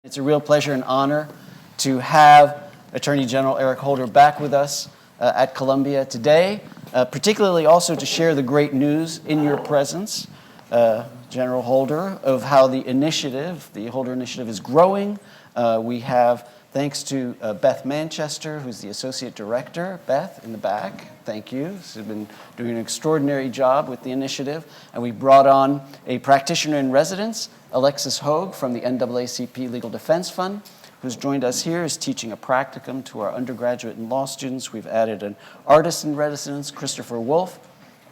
It's a real pleasure and honor to have Attorney General Eric Holder back with us at Columbia today, particularly also to share the great news in your presence, General Holder, of how the Holder Initiative is growing. We have, thanks to Beth Manchester, who's the Associate Director. Beth, in the back, thank you. She's been doing an extraordinary job with the initiative. And we brought on a practitioner in residence, Alexis Hogue from the NAACP Legal Defense Fund, who's joined us here, is teaching a practicum to our undergraduate and law students. We've added an artist in residence, Christopher Wolfe,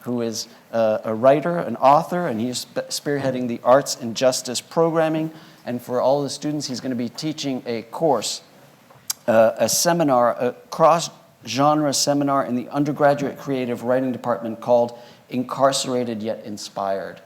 who is a writer, an author, and he's spearheading the Arts and Justice programming. And for all the students, he's going to be teaching a course, a seminar, a cross-genre seminar in the undergraduate creative writing department called Incarcerated Yet Inspired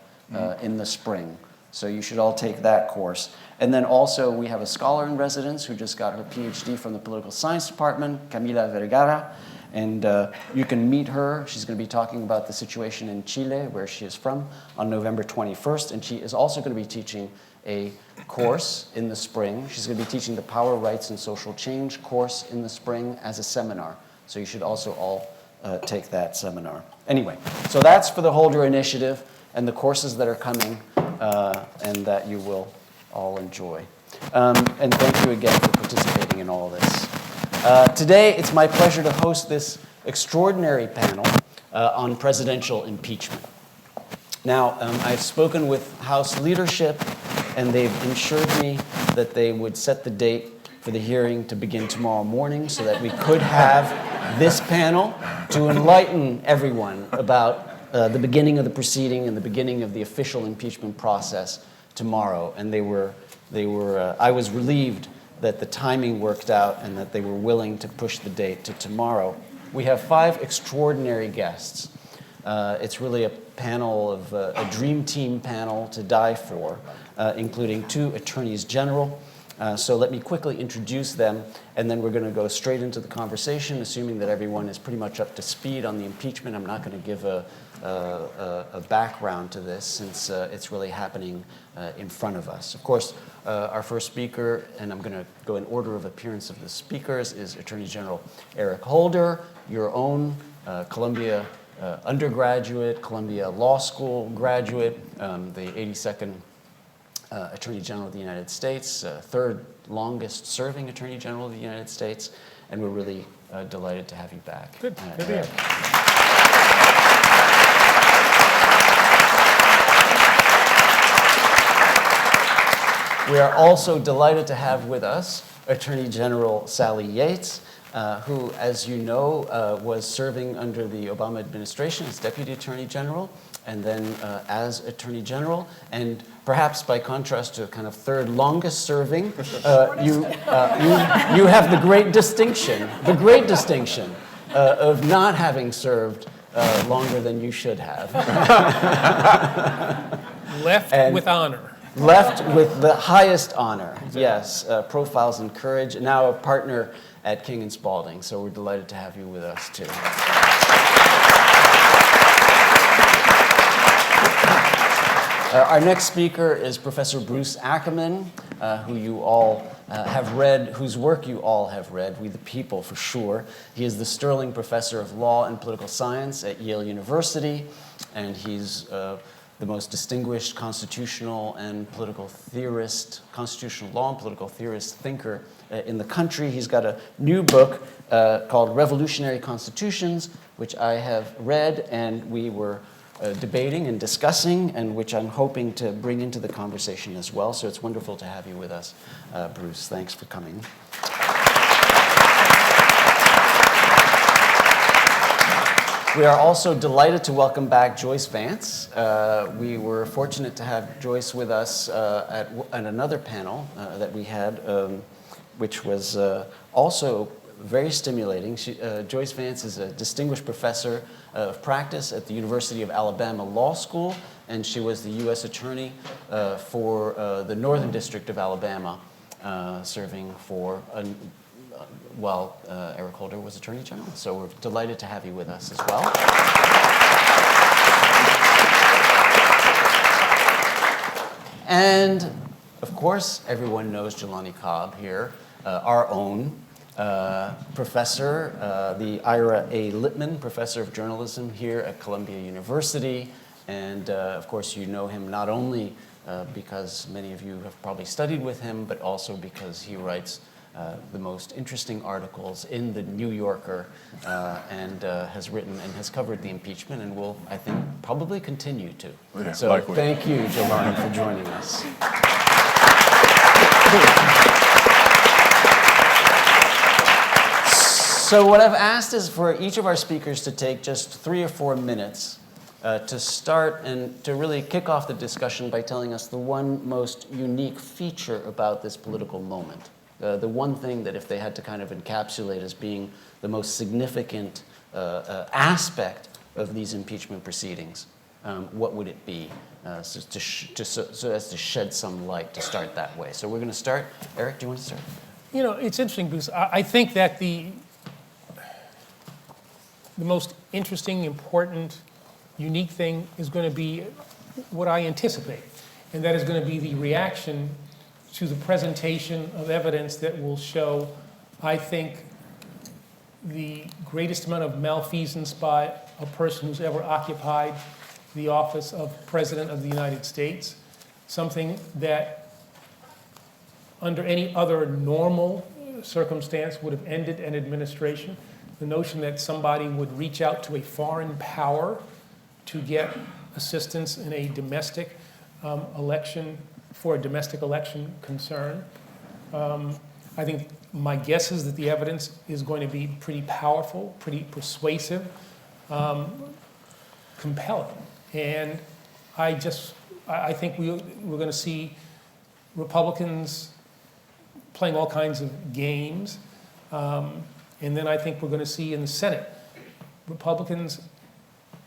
in the spring. So you should all take that course. And then also we have a scholar in residence who just got her PhD from the political science department, Camila Vergara. And you can meet her. She's going to be talking about the situation in Chile, where she is from, on November 21st. And she is also going to be teaching a course in the spring. She's going to be teaching the Power, Rights, and Social Change course in the spring as a seminar. So you should also all take that seminar. Anyway, so that's for the Holder Initiative and the courses that are coming and that you will all enjoy. And thank you again for participating in all this. Today, it's my pleasure to host this extraordinary panel on presidential impeachment. Now, I've spoken with House leadership, and they've assured me that they would set the date for the hearing to begin tomorrow morning so that we could have this panel to enlighten everyone about the beginning of the proceeding and the beginning of the official impeachment process tomorrow. And I was relieved that the timing worked out and that they were willing to push the date to tomorrow. We have 5 extraordinary guests. It's really a panel of a dream team panel to die for, including 2 attorneys general. So let me quickly introduce them, and then we're going to go straight into the conversation, assuming that everyone is pretty much up to speed on the impeachment. I'm not going to give a background to this, since it's really happening in front of us. Of course, our first speaker, and I'm going to go in order of appearance of the speakers, is Attorney General Eric Holder, your own Columbia undergraduate, Columbia Law School graduate, the 82nd Attorney General of the United States, 3rd longest serving Attorney General of the United States, and we're really delighted to have you back. Good to be here. We are also delighted to have with us Attorney General Sally Yates, who, as you know, was serving under the Obama administration as Deputy Attorney General, and then as Attorney General, and perhaps by contrast to kind of 3rd longest serving, you have the great distinction of not having served longer than you should have. Left with honor. Left with the highest honor, exactly. Yes, profiles in courage, and now a partner at King & Spalding, so we're delighted to have you with us too. Our next speaker is Professor Bruce Ackerman, who you all have read, whose work you all have read, We the People for sure. He is the Sterling Professor of Law and Political Science at Yale University, and he's the most distinguished constitutional law and political theorist thinker in the country. He's got a new book called Revolutionary Constitutions, which I have read, and we were debating and discussing, and which I'm hoping to bring into the conversation as well. So it's wonderful to have you with us, Bruce. Thanks for coming. We are also delighted to welcome back Joyce Vance. We were fortunate to have Joyce with us at another panel that we had, which was also very stimulating. Joyce Vance is a distinguished professor of practice at the University of Alabama Law School, and she was the U.S. Attorney for the Northern District of Alabama, serving for while Eric Holder was Attorney General. So we're delighted to have you with us as well. And of course, everyone knows Jelani Cobb here, our own professor, the Ira A. Lipman Professor of Journalism here at Columbia University. And of course, you know him not only because many of you have probably studied with him, but also because he writes the most interesting articles in the New Yorker and has written and has covered the impeachment and will, I think, probably continue to. Yeah, so likewise. Thank you, Jelani, for joining us. So what I've asked is for each of our speakers to take just 3 or 4 minutes to start and to really kick off the discussion by telling us the one most unique feature about this political moment. The one thing that if they had to kind of encapsulate as being the most significant aspect of these impeachment proceedings, what would it be? So as to shed some light to start that way. So we're going to start. Eric, do you want to start? You know, it's interesting because I think that the most interesting, important, unique thing is going to be what I anticipate, and that is going to be the reaction to the presentation of evidence that will show, I think, the greatest amount of malfeasance by a person who's ever occupied the office of President of the United States, something that under any other normal circumstance would have ended an administration. The notion that somebody would reach out to a foreign power to get assistance in a domestic election, for a domestic election concern. I think my guess is that the evidence is going to be pretty powerful, pretty persuasive, compelling. And I think we're going to see Republicans playing all kinds of games. And then I think we're going to see in the Senate, Republicans,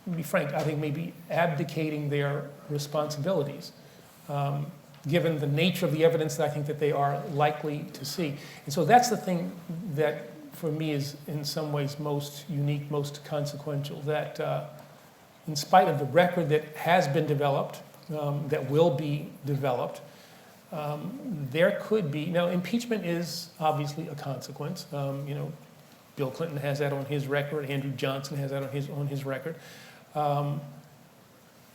to be frank, I think maybe abdicating their responsibilities, given the nature of the evidence that I think that they are likely to see. And so that's the thing that, for me, is in some ways most unique, most consequential, that in spite of the record that has been developed, that will be developed, there could be, now impeachment is obviously a consequence. Bill Clinton has that on his record, Andrew Johnson has that on his record.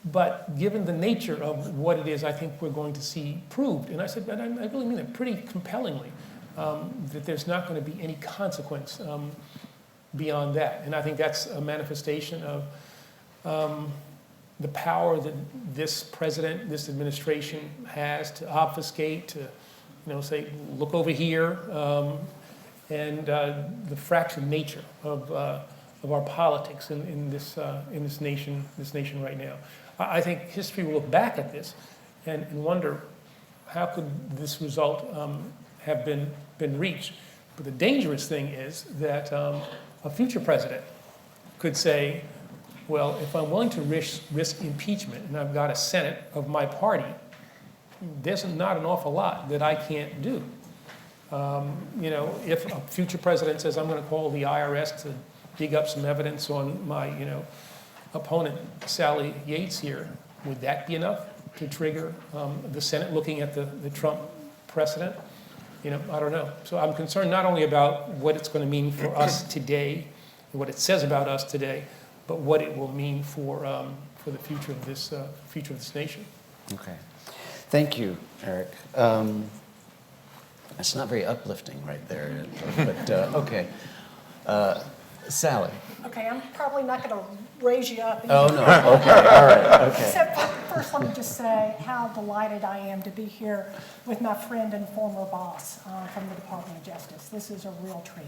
But given the nature of what it is, I think we're going to see proved, and I said, but I really mean it pretty compellingly, that there's not going to be any consequence beyond that. And I think that's a manifestation of the power that this president, this administration has to obfuscate, to say, look over here, and the fractured nature of our politics in this nation right now. I think history will look back at this and wonder how could this result have been reached. But the dangerous thing is that a future president could say, well, if I'm willing to risk impeachment and I've got a Senate of my party, there's not an awful lot that I can't do. If a future president says, I'm going to call the IRS to dig up some evidence on my, opponent, Sally Yates here, would that be enough to trigger the Senate looking at the Trump precedent? I don't know. So I'm concerned not only about what it's going to mean for us today, and what it says about us today, but what it will mean for the future of this nation. Okay. Thank you, Eric. It's not very uplifting right there, but okay. Sally. Okay, I'm probably not going to raise you up. Oh, no. Okay, all right, okay. Except first, let me just say how delighted I am to be here with my friend and former boss from the Department of Justice. This is a real treat.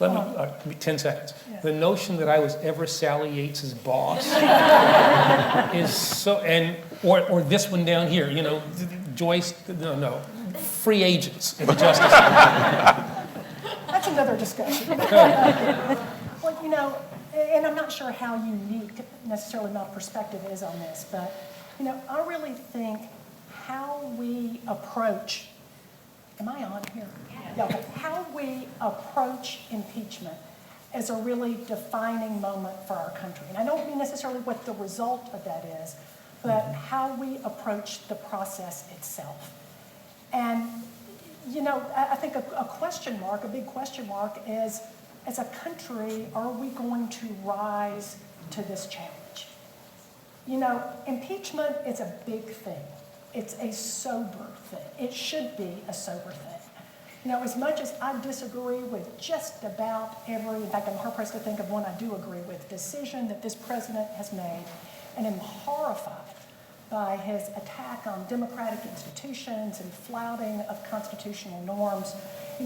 Let me 10 seconds. Yeah. The notion that I was ever Sally Yates' boss is so, or this one down here, Joyce, no, free agents in the Justice Department. That's another discussion. Well, and I'm not sure how unique necessarily my perspective is on this, but, I really think how we approach, am I on here? Yeah. Okay. How we approach impeachment is a really defining moment for our country. And I don't mean necessarily what the result of that is, but how we approach the process itself. And, I think a question mark, a big question mark is, as a country, are we going to rise to this challenge? Impeachment is a big thing. It's a sober thing. It should be a sober thing. As much as I disagree with just about every, in fact, I'm hard-pressed to think of one I do agree with, decision that this president has made, and am horrified by his attack on democratic institutions and flouting of constitutional norms.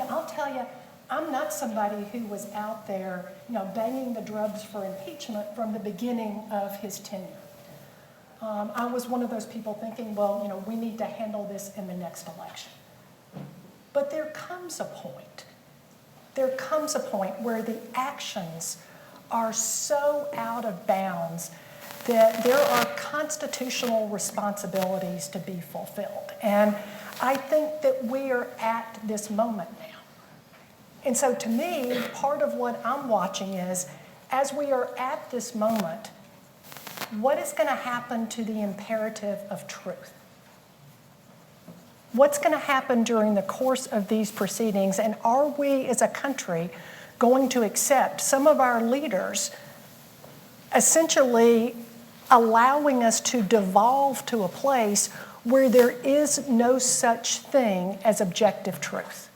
I'll tell you, I'm not somebody who was out there, banging the drums for impeachment from the beginning of his tenure. I was one of those people thinking, well, we need to handle this in the next election. But there comes a point where the actions are so out of bounds that there are constitutional responsibilities to be fulfilled. And I think that we are at this moment now. And so to me, part of what I'm watching is, as we are at this moment, what is going to happen to the imperative of truth? What's going to happen during the course of these proceedings? And are we as a country going to accept some of our leaders essentially allowing us to devolve to a place where there is no such thing as objective truth?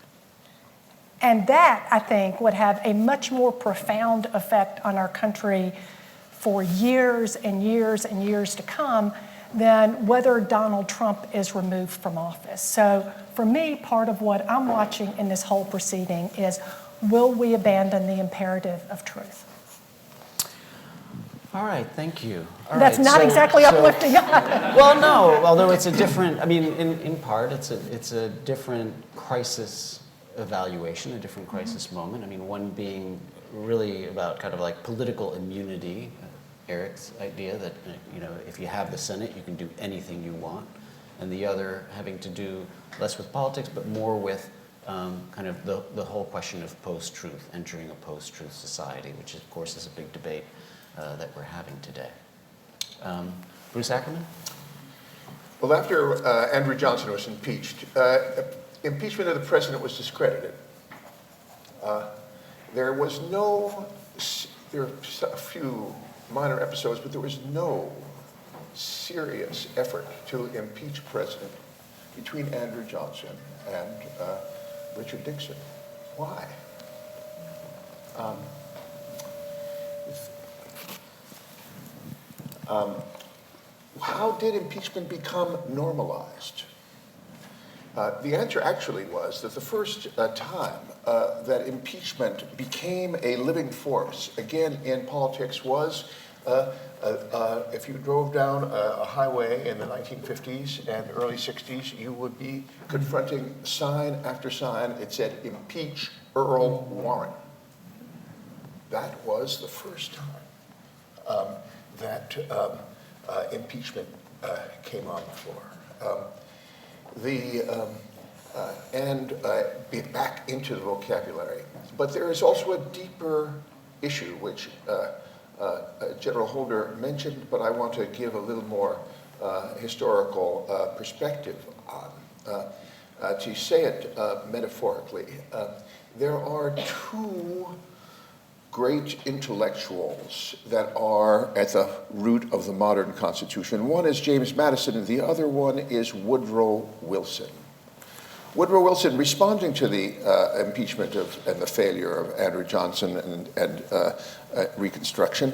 And that, I think, would have a much more profound effect on our country for years and years and years to come than whether Donald Trump is removed from office. So for me, part of what I'm watching in this whole proceeding is, will we abandon the imperative of truth? All right, thank you. That's not exactly uplifting. Well, no, although it's a different, in part, it's a different crisis evaluation, a different crisis moment. One being really about kind of like political immunity, Eric's idea that, if you have the Senate, you can do anything you want, and the other having to do less with politics, but more with kind of the whole question of post-truth, entering a post-truth society, which of course is a big debate that we're having today. Bruce Ackerman? Well, after Andrew Johnson was impeached, impeachment of the president was discredited. There were a few minor episodes, but there was no serious effort to impeach president between Andrew Johnson and Richard Nixon. Why? How did impeachment become normalized? The answer actually was that the first time that impeachment became a living force, again in politics, was if you drove down a highway in the 1950s and early 60s, you would be confronting sign after sign. It said, "Impeach Earl Warren." That was the first time that impeachment came on the floor. Back into the vocabulary. But there is also a deeper issue, which General Holder mentioned, but I want to give a little more historical perspective on. To say it metaphorically, there are two great intellectuals that are at the root of the modern Constitution. One is James Madison, and the other one is Woodrow Wilson. Woodrow Wilson, responding to the impeachment and the failure of Andrew Johnson and Reconstruction,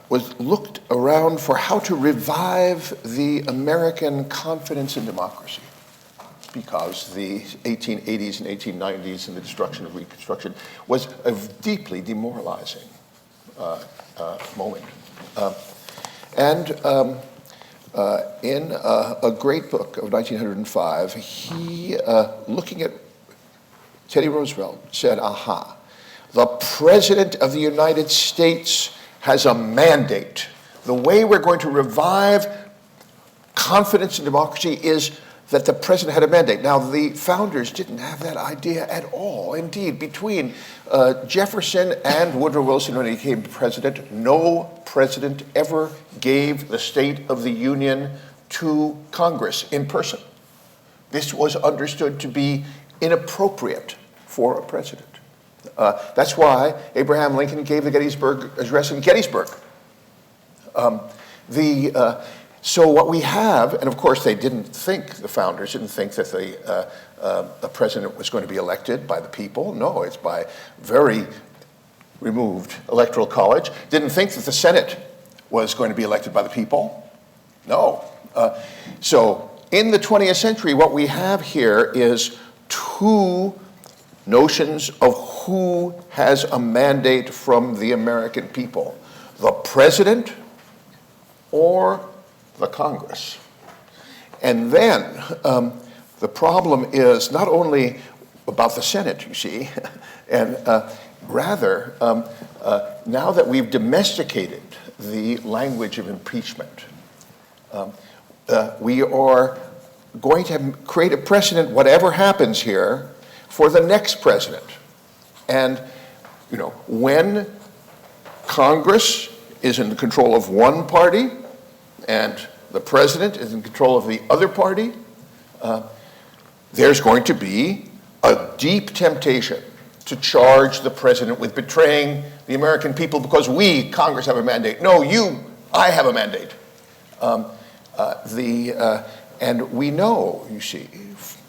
was looked around for how to revive the American confidence in democracy, because the 1880s and 1890s and the destruction of Reconstruction was a deeply demoralizing moment. In a great book of 1905, he, looking at Teddy Roosevelt, said, "Aha, the President of the United States has a mandate. The way we're going to revive confidence in democracy is that the president had a mandate. Now, the founders didn't have that idea at all. Indeed, between Jefferson and Woodrow Wilson when he became president, no president ever gave the State of the Union to Congress in person. This was understood to be inappropriate for a president. That's why Abraham Lincoln gave the Gettysburg Address in Gettysburg. So what we have, and of course the founders didn't think that a president was going to be elected by the people. No, it's by very removed electoral college. Didn't think that the Senate was going to be elected by the people. No. So in the 20th century, what we have here is two notions of who has a mandate from the American people: the president or the Congress. And then the problem is not only about the Senate, you see, and rather, now that we've domesticated the language of impeachment, we are going to create a precedent, whatever happens here, for the next president. And, when Congress is in control of one party and the president is in control of the other party, there's going to be a deep temptation to charge the president with betraying the American people because we, Congress, have a mandate. No, I have a mandate. And we know, you see,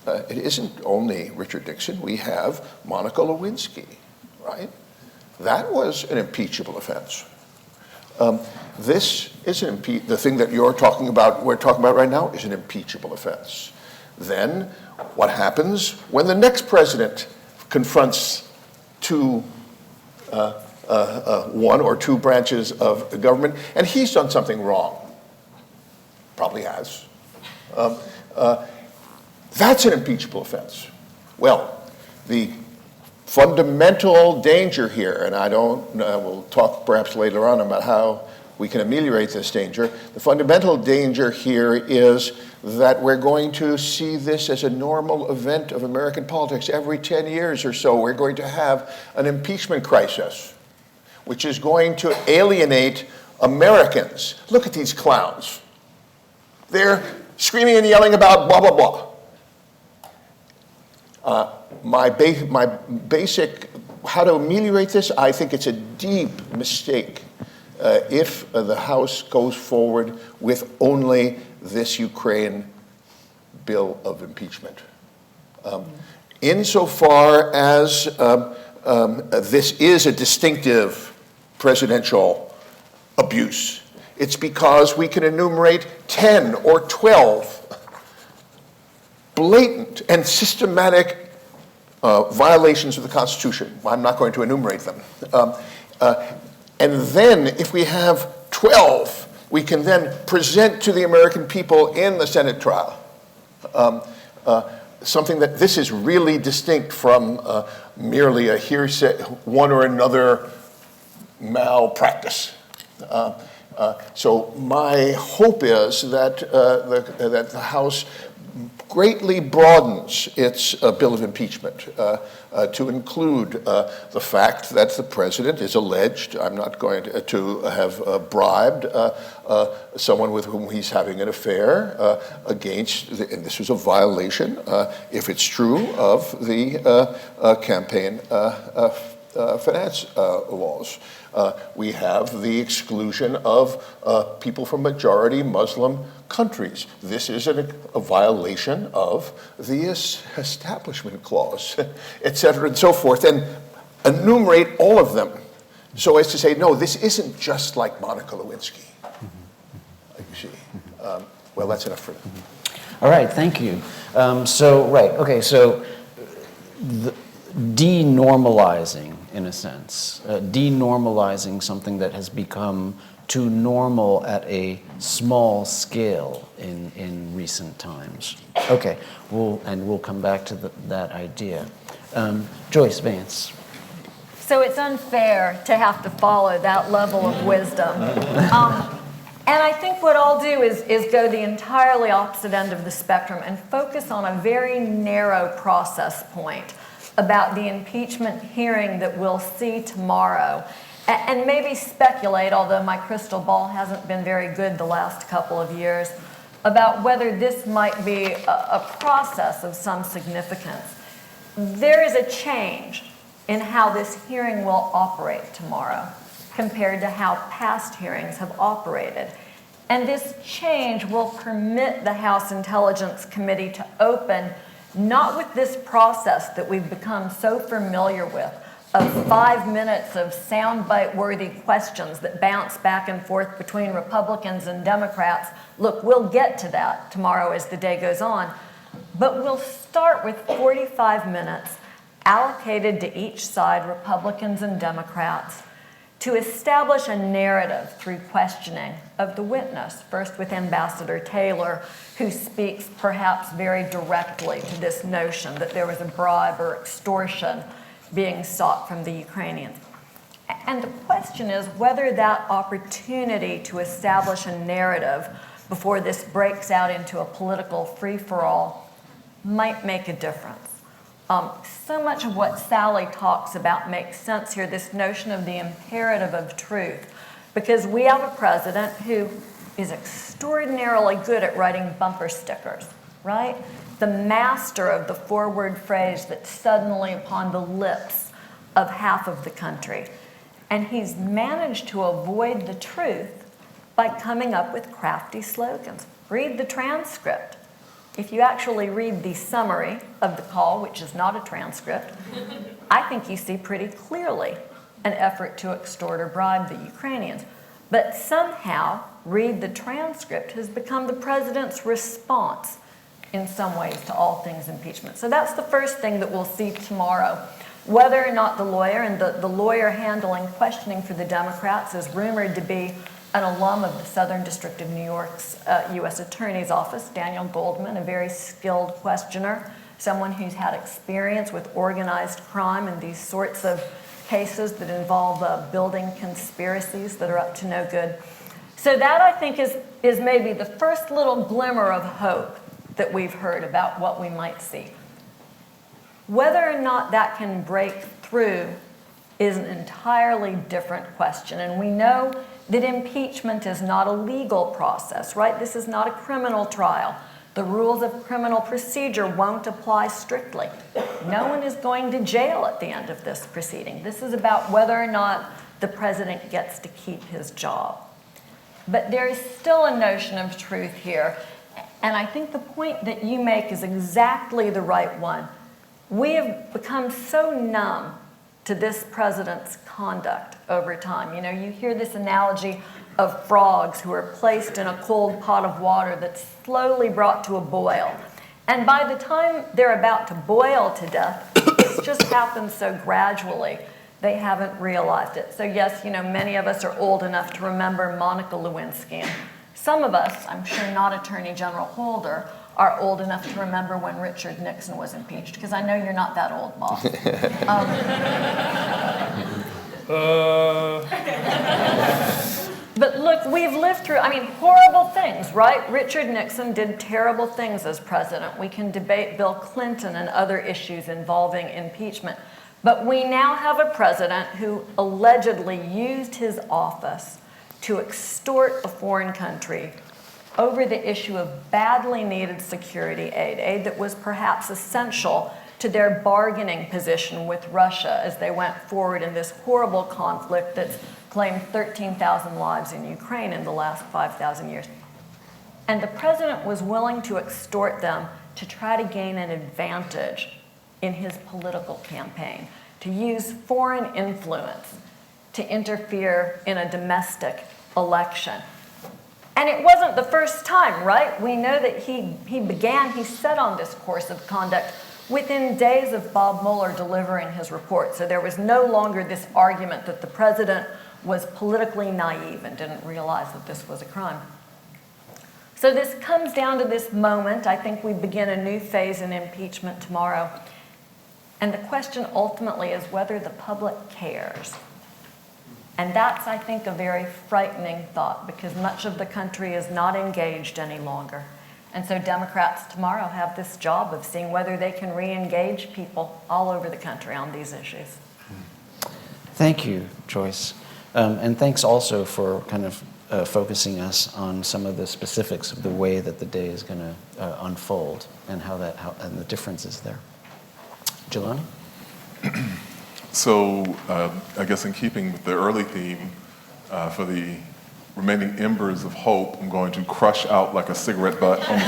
it isn't only Richard Nixon. We have Monica Lewinsky, right? That was an impeachable offense. This is the thing that we're talking about right now is an impeachable offense. Then what happens when the next president confronts one or two branches of the government, and he's done something wrong? Probably has. That's an impeachable offense. Well, the fundamental danger here, and we'll talk perhaps later on about how we can ameliorate this danger. The fundamental danger here is that we're going to see this as a normal event of American politics. Every 10 years or so, we're going to have an impeachment crisis, which is going to alienate Americans. Look at these clowns. They're screaming and yelling about blah, blah, blah. My basic, how to ameliorate this, I think it's a deep mistake if the House goes forward with only this Ukraine bill of impeachment. Insofar as this is a distinctive presidential abuse, it's because we can enumerate 10 or 12 blatant and systematic violations of the Constitution. I'm not going to enumerate them. And then if we have 12, we can then present to the American people in the Senate trial something that this is really distinct from merely a hearsay, one or another malpractice. So my hope is that that the House greatly broadens its bill of impeachment to include the fact that the president is alleged, I'm not going to have bribed someone with whom he's having an affair and this was a violation, if it's true, of the campaign finance laws. We have the exclusion of people from majority Muslim countries. This is a violation of the Establishment Clause, et cetera, and so forth, and enumerate all of them so as to say, no, this isn't just like Monica Lewinsky. You see. Well, that's enough for now. All right, thank you. So denormalizing, in a sense, denormalizing something that has become too normal at a small scale in recent times. Okay, we'll come back to that idea. Joyce, Vance. So it's unfair to have to follow that level of wisdom. And I think what I'll do is go the entirely opposite end of the spectrum and focus on a very narrow process point about the impeachment hearing that we'll see tomorrow. And maybe speculate, although my crystal ball hasn't been very good the last couple of years, about whether this might be a process of some significance. There is a change in how this hearing will operate tomorrow compared to how past hearings have operated. And this change will permit the House Intelligence Committee to open, not with this process that we've become so familiar with, of 5 minutes of soundbite-worthy questions that bounce back and forth between Republicans and Democrats. Look, we'll get to that tomorrow as the day goes on. But we'll start with 45 minutes allocated to each side, Republicans and Democrats, to establish a narrative through questioning of the witness, first with Ambassador Taylor, who speaks perhaps very directly to this notion that there was a bribe or extortion being sought from the Ukrainians. And the question is whether that opportunity to establish a narrative before this breaks out into a political free-for-all might make a difference. So much of what Sally talks about makes sense here, this notion of the imperative of truth, because we have a president who is extraordinarily good at writing bumper stickers, right? The master of the forward phrase that's suddenly upon the lips of half of the country. And he's managed to avoid the truth by coming up with crafty slogans. Read the transcript. If you actually read the summary of the call, which is not a transcript, I think you see pretty clearly an effort to extort or bribe the Ukrainians. But somehow, read the transcript has become the president's response in some ways to all things impeachment. So that's the first thing that we'll see tomorrow. Whether or not the lawyer, and the lawyer handling questioning for the Democrats is rumored to be an alum of the Southern District of New York's U.S. Attorney's Office, Daniel Goldman, a very skilled questioner, someone who's had experience with organized crime and these sorts of cases that involve building conspiracies that are up to no good. So that, I think, is maybe the first little glimmer of hope that we've heard about what we might see. Whether or not that can break through is an entirely different question. And we know that impeachment is not a legal process, right? This is not a criminal trial. The rules of criminal procedure won't apply strictly. No one is going to jail at the end of this proceeding. This is about whether or not the president gets to keep his job. But there is still a notion of truth here. And I think the point that you make is exactly the right one. We have become so numb to this president's conduct over time. You know, you hear this analogy of frogs who are placed in a cold pot of water that's slowly brought to a boil. And by the time they're about to boil to death, it's just happened so gradually, they haven't realized it. So yes, you know, many of us are old enough to remember Monica Lewinsky. And some of us, I'm sure not Attorney General Holder, are old enough to remember when Richard Nixon was impeached, because I know you're not that old, boss. But look, we've lived through, horrible things, right? Richard Nixon did terrible things as president. We can debate Bill Clinton and other issues involving impeachment. But we now have a president who allegedly used his office to extort a foreign country over the issue of badly needed security aid that was perhaps essential to their bargaining position with Russia as they went forward in this horrible conflict that's claimed 13,000 lives in Ukraine in the last 5,000 years. And the president was willing to extort them to try to gain an advantage in his political campaign, to use foreign influence to interfere in a domestic election. And it wasn't the first time, right? We know that he set on this course of conduct within days of Bob Mueller delivering his report. So there was no longer this argument that the president was politically naive and didn't realize that this was a crime. So this comes down to this moment. I think we begin a new phase in impeachment tomorrow. And the question ultimately is whether the public cares. And that's, I think, a very frightening thought because much of the country is not engaged any longer. And so Democrats tomorrow have this job of seeing whether they can re-engage people all over the country on these issues. Thank you, Joyce. And thanks also for kind of focusing us on some of the specifics of the way that the day is going to unfold and and the differences there. Jelani? So I guess in keeping with the early theme, for the remaining embers of hope, I'm going to crush out like a cigarette butt on the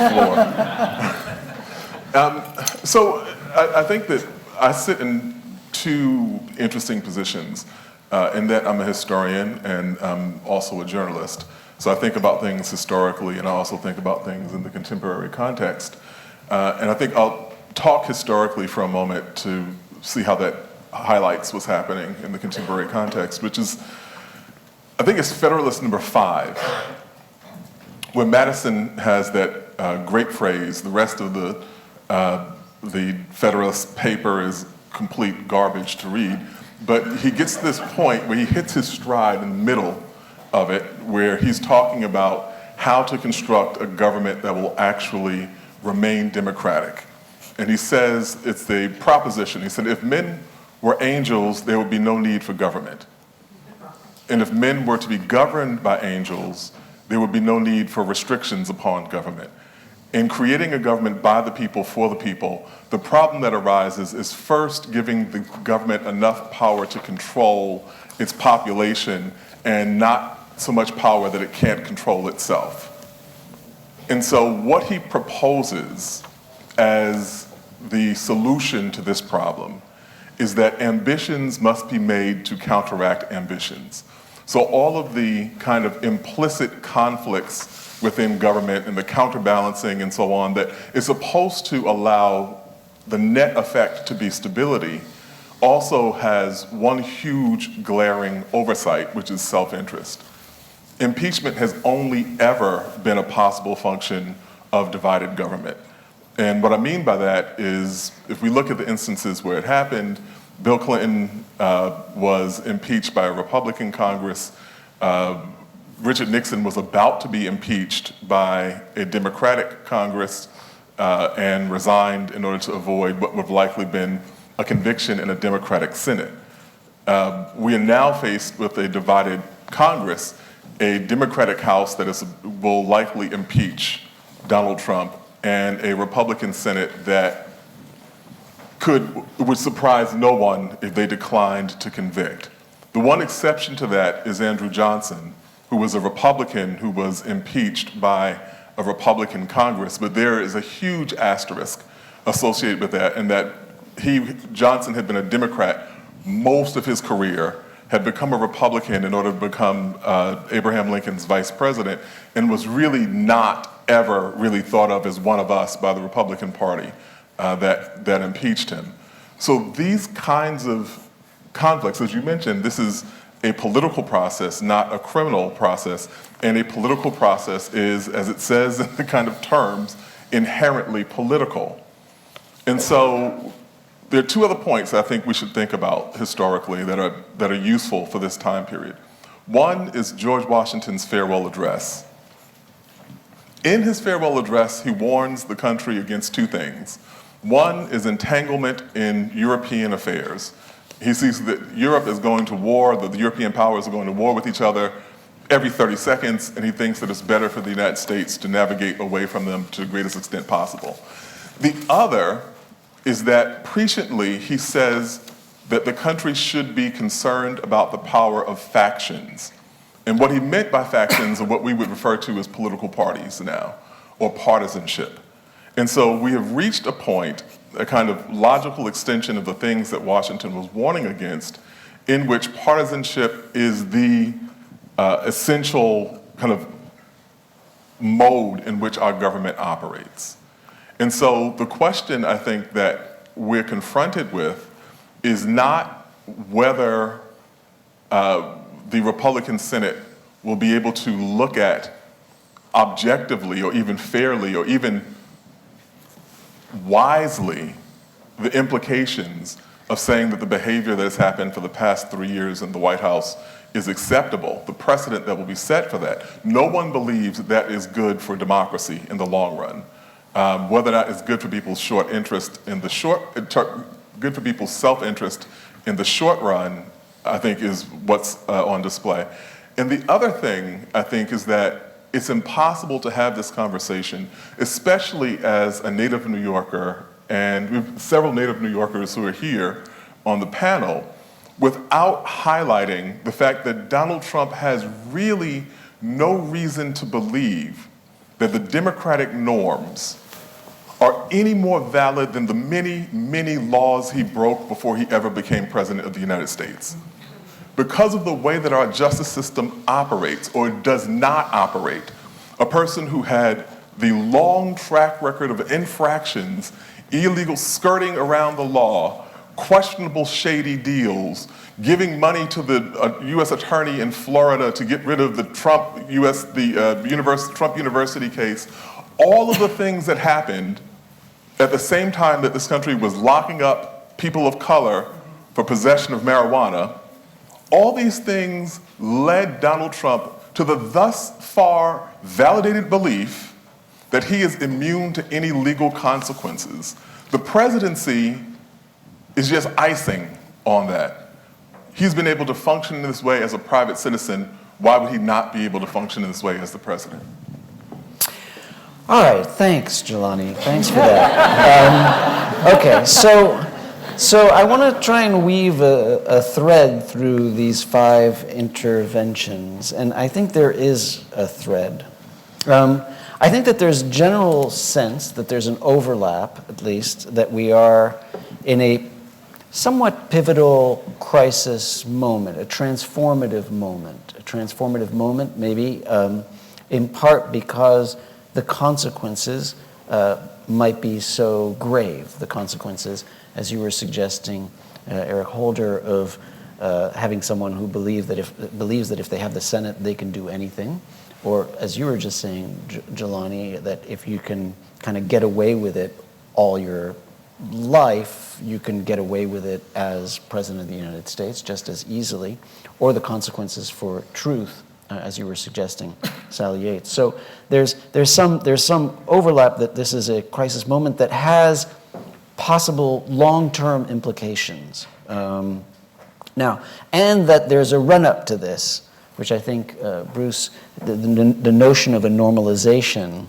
floor. So I think that I sit in two interesting positions in that I'm a historian and I'm also a journalist. So I think about things historically and I also think about things in the contemporary context. And I think I'll talk historically for a moment to see how that highlights what's happening in the contemporary context, which is, I think it's Federalist number 5, where Madison has that great phrase, the rest of the Federalist paper is complete garbage to read, but he gets to this point where he hits his stride in the middle of it, where he's talking about how to construct a government that will actually remain democratic. And he says, it's the proposition, he said, if men were angels, there would be no need for government. And if men were to be governed by angels, there would be no need for restrictions upon government. In creating a government by the people, for the people, the problem that arises is first giving the government enough power to control its population and not so much power that it can't control itself. And so what he proposes as the solution to this problem is that ambitions must be made to counteract ambitions. So all of the kind of implicit conflicts within government and the counterbalancing and so on that is supposed to allow the net effect to be stability also has one huge glaring oversight, which is self-interest. Impeachment has only ever been a possible function of divided government. And what I mean by that is, if we look at the instances where it happened, Bill Clinton was impeached by a Republican Congress. Richard Nixon was about to be impeached by a Democratic Congress and resigned in order to avoid what would have likely been a conviction in a Democratic Senate. We are now faced with a divided Congress, a Democratic House that will likely impeach Donald Trump, and a Republican Senate that would surprise no one if they declined to convict. The one exception to that is Andrew Johnson, who was a Republican who was impeached by a Republican Congress, but there is a huge asterisk associated with that, and that Johnson had been a Democrat most of his career, had become a Republican in order to become Abraham Lincoln's vice president, and was really not ever really thought of as one of us by the Republican Party that impeached him. So these kinds of conflicts, as you mentioned, this is a political process, not a criminal process, and a political process is, as it says in the kind of terms, inherently political. And so there are two other points I think we should think about historically that are useful for this time period. One is George Washington's farewell address. In his farewell address, he warns the country against two things. One is entanglement in European affairs. He sees that Europe is going to war, that the European powers are going to war with each other every 30 seconds, and he thinks that it's better for the United States to navigate away from them to the greatest extent possible. The other is that presciently he says that the country should be concerned about the power of factions. And what he meant by factions are what we would refer to as political parties now, or partisanship. And so we have reached a point, a kind of logical extension of the things that Washington was warning against, in which partisanship is the essential kind of mode in which our government operates. And so the question I think that we're confronted with is not whether the Republican Senate will be able to look at objectively or even fairly or even wisely the implications of saying that the behavior that has happened for the past 3 years in the White House is acceptable, the precedent that will be set for that. No one believes that that is good for democracy in the long run. Whether or not it's good for people's good for people's self-interest in the short run, I think is what's on display. And the other thing, I think, is that it's impossible to have this conversation, especially as a native New Yorker, and we have several native New Yorkers who are here on the panel, without highlighting the fact that Donald Trump has really no reason to believe that the democratic norms are any more valid than the many, many laws he broke before he ever became president of the United States. Because of the way that our justice system operates or does not operate, a person who had the long track record of infractions, illegal skirting around the law, questionable shady deals, giving money to the U.S. attorney in Florida to get rid of the Trump University case, all of the things that happened at the same time that this country was locking up people of color for possession of marijuana, all these things led Donald Trump to the thus far validated belief that he is immune to any legal consequences. The presidency is just icing on that. He's been able to function in this way as a private citizen. Why would he not be able to function in this way as the president? All right, thanks, Jelani. Thanks for that. Okay, so I want to try and weave a thread through these 5 interventions, and I think there is a thread. I think that there's general sense that there's an overlap, at least, that we are in a somewhat pivotal crisis moment, a transformative moment maybe, in part because the consequences might be so grave, the consequences, as you were suggesting, Eric Holder, of having someone who believes that if they have the Senate, they can do anything, or as you were just saying, Jelani, that if you can kind of get away with it all your life, you can get away with it as President of the United States just as easily, or the consequences for truth, as you were suggesting, Sally Yates. So there's some overlap that this is a crisis moment that has possible long-term implications. Now, and that there's a run-up to this, which I think, Bruce, the notion of a normalization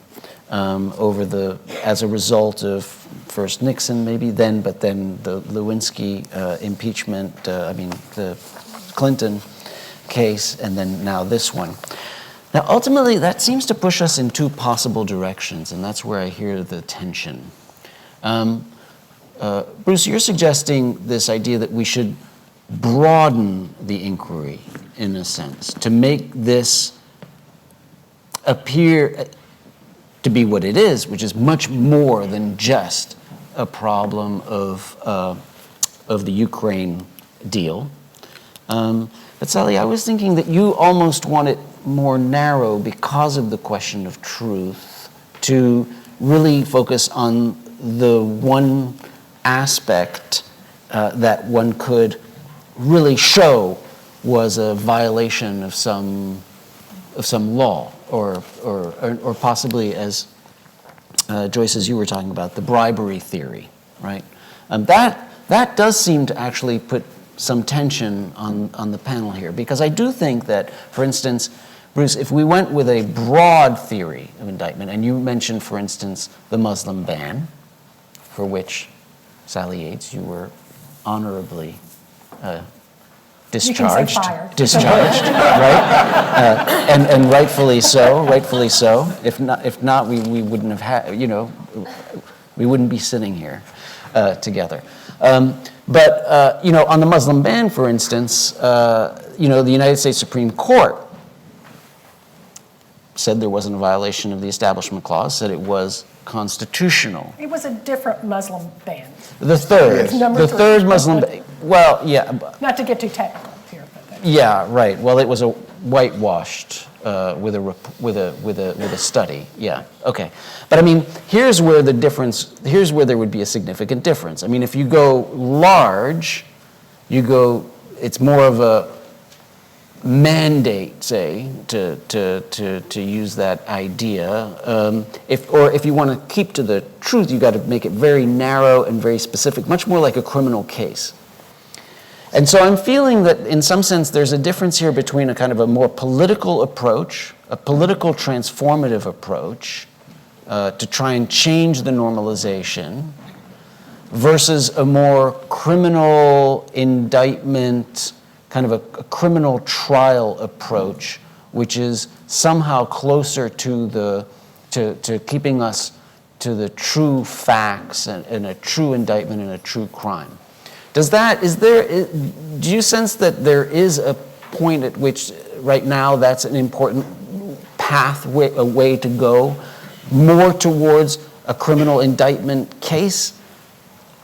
as a result of first Nixon, maybe then, but then the Lewinsky impeachment, the Clinton case, and then now this one. Now, ultimately, that seems to push us in 2 possible directions, and that's where I hear the tension. Bruce, you're suggesting this idea that we should broaden the inquiry, in a sense, to make this appear to be what it is, which is much more than just a problem of the Ukraine deal. But Sally, I was thinking that you almost want it more narrow because of the question of truth, to really focus on the one aspect that one could really show was a violation of some law, or possibly, as Joyce, as you were talking about, the bribery theory, right? That does seem to actually put some tension on the panel here, because I do think that, for instance, Bruce, if we went with a broad theory of indictment, and you mentioned, for instance, the Muslim ban, for which, Sally Yates, you were honorably discharged, right? And rightfully so. If not, we wouldn't have had, we wouldn't be sitting here together. But on the Muslim ban, for instance, the United States Supreme Court said there wasn't a violation of the Establishment Clause, said it was constitutional. It was a different Muslim ban. The third Muslim ban. Well, yeah. Not to get too technical here, but yeah, right. Well, it was a whitewashed with a study. Yeah. Okay. But I mean, here's where there would be a significant difference. I mean, if you go large, it's more of mandate, say, to use that idea. If you want to keep to the truth, you got to make it very narrow and very specific, much more like a criminal case. And so I'm feeling that in some sense there's a difference here between a kind of a more political approach, a political transformative approach to try and change the normalization, versus a more criminal indictment, kind of a criminal trial approach, which is somehow closer to keeping us to the true facts and a true indictment and a true crime. Do you sense that there is a point at which right now that's an important pathway, a way to go, more towards a criminal indictment case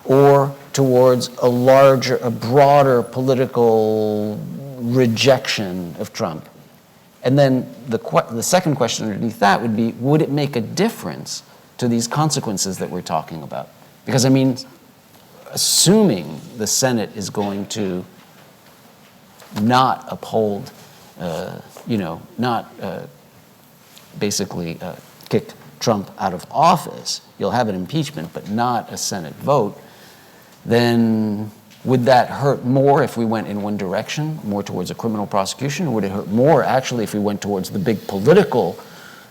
or towards a broader political rejection of Trump? And then the second question underneath that would be, would it make a difference to these consequences that we're talking about? Because, I mean, assuming the Senate is going to not uphold, basically kick Trump out of office, you'll have an impeachment, but not a Senate vote, then would that hurt more if we went in one direction, more towards a criminal prosecution, or would it hurt more actually if we went towards the big political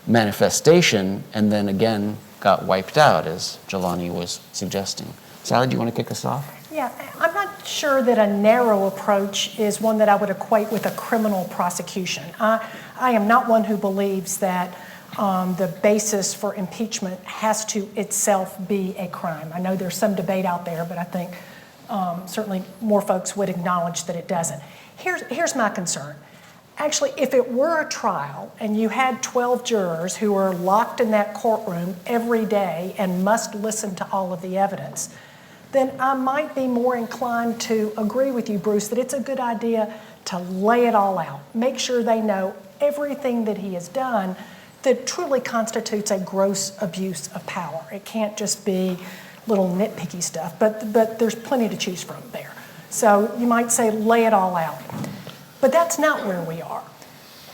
manifestation and then again got wiped out, as Jelani was suggesting? Sally, do you want to kick us off? Yeah, I'm not sure that a narrow approach is one that I would equate with a criminal prosecution. I am not one who believes that the basis for impeachment has to itself be a crime. I know there's some debate out there, but I think certainly more folks would acknowledge that it doesn't. Here's my concern. Actually, if it were a trial and you had 12 jurors who are locked in that courtroom every day and must listen to all of the evidence, then I might be more inclined to agree with you, Bruce, that it's a good idea to lay it all out. Make sure they know everything that he has done that truly constitutes a gross abuse of power. It can't just be little nitpicky stuff, but there's plenty to choose from there. So you might say lay it all out. But that's not where we are.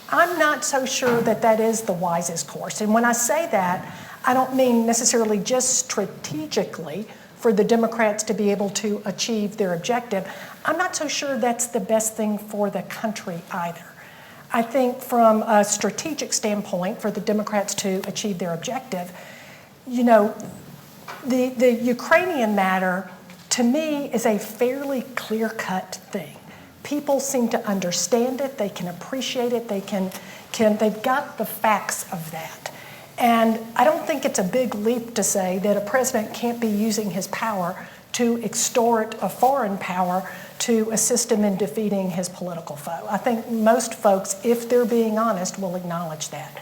I'm not so sure that that is the wisest course. And when I say that, I don't mean necessarily just strategically for the Democrats to be able to achieve their objective. I'm not so sure that's the best thing for the country either. I think from a strategic standpoint for the Democrats to achieve their objective, the Ukrainian matter to me is a fairly clear-cut thing. People seem to understand it, they can appreciate it, they've got the facts of that. And I don't think it's a big leap to say that a president can't be using his power to extort a foreign power to assist him in defeating his political foe. I think most folks, if they're being honest, will acknowledge that.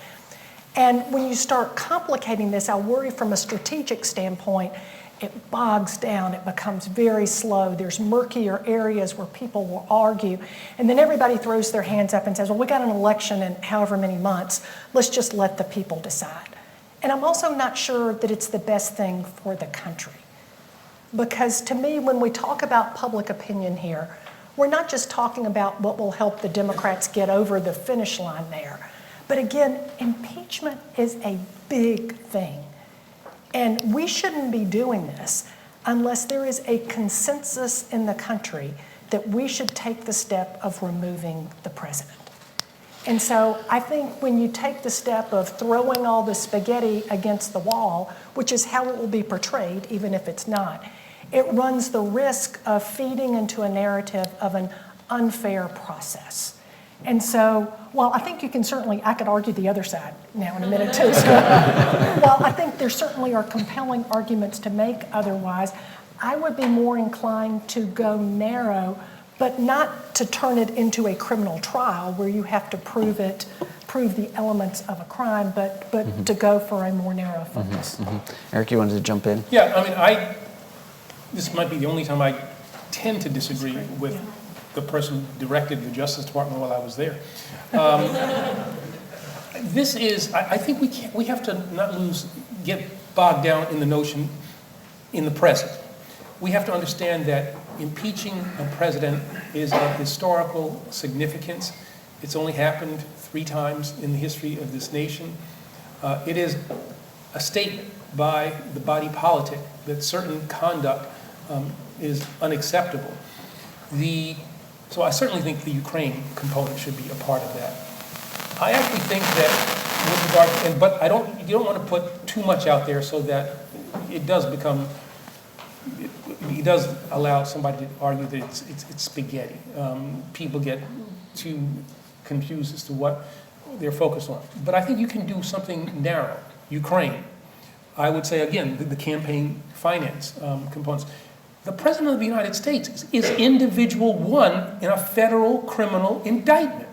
And when you start complicating this, I worry from a strategic standpoint, it bogs down, it becomes very slow. There's murkier areas where people will argue. And then everybody throws their hands up and says, well, we got an election in however many months. Let's just let the people decide. And I'm also not sure that it's the best thing for the country. Because to me, when we talk about public opinion here, we're not just talking about what will help the Democrats get over the finish line there. But again, impeachment is a big thing. And we shouldn't be doing this unless there is a consensus in the country that we should take the step of removing the president. And so I think when you take the step of throwing all the spaghetti against the wall, which is how it will be portrayed, even if it's not, it runs the risk of feeding into a narrative of an unfair process. And so, while I think you can certainly, I could argue the other side now in a minute too. So, while I think there certainly are compelling arguments to make otherwise, I would be more inclined to go narrow, but not to turn it into a criminal trial where you have to prove the elements of a crime, but to go for a more narrow focus. Eric, you wanted to jump in? Yeah, I mean, this might be the only time I tend to disagree with the person who directed the Justice Department while I was there. This is, I think we have to not get bogged down in the notion in the present. We have to understand that impeaching a president is of historical significance. It's only happened 3 times in the history of this nation. It is a statement by the body politic that certain conduct is unacceptable. So I certainly think the Ukraine component should be a part of that. I actually think that with regard, but you don't want to put too much out there so that it does become, it does allow somebody to argue that it's spaghetti. People get too confused as to what they're focused on. But I think you can do something narrow. Ukraine. I would say, again, the campaign finance components. The President of the United States is individual one in a federal criminal indictment.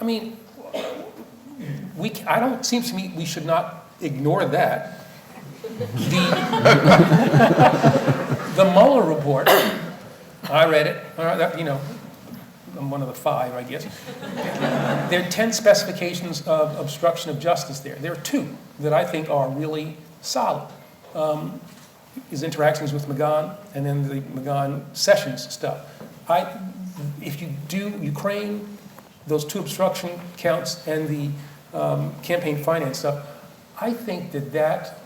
I mean, seems to me we should not ignore that. The Mueller report, I read it, I'm one of the 5, I guess. There are 10 specifications of obstruction of justice there. There are 2 that I think are really solid. His interactions with McGahn, and then the McGahn-Sessions stuff. If you do Ukraine, those 2 obstruction counts, and the campaign finance stuff, I think that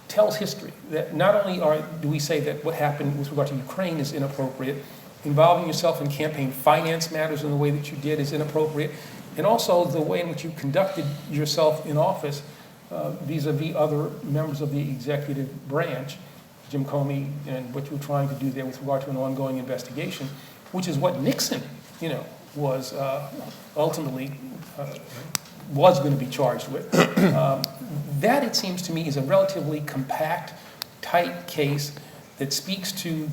tells history. That not only do we say that what happened with regard to Ukraine is inappropriate, involving yourself in campaign finance matters in the way that you did is inappropriate, and also the way in which you conducted yourself in office vis-a-vis other members of the executive branch, Jim Comey, and what you were trying to do there with regard to an ongoing investigation, which is what Nixon, was ultimately was going to be charged with. That, it seems to me, is a relatively compact, tight case that speaks to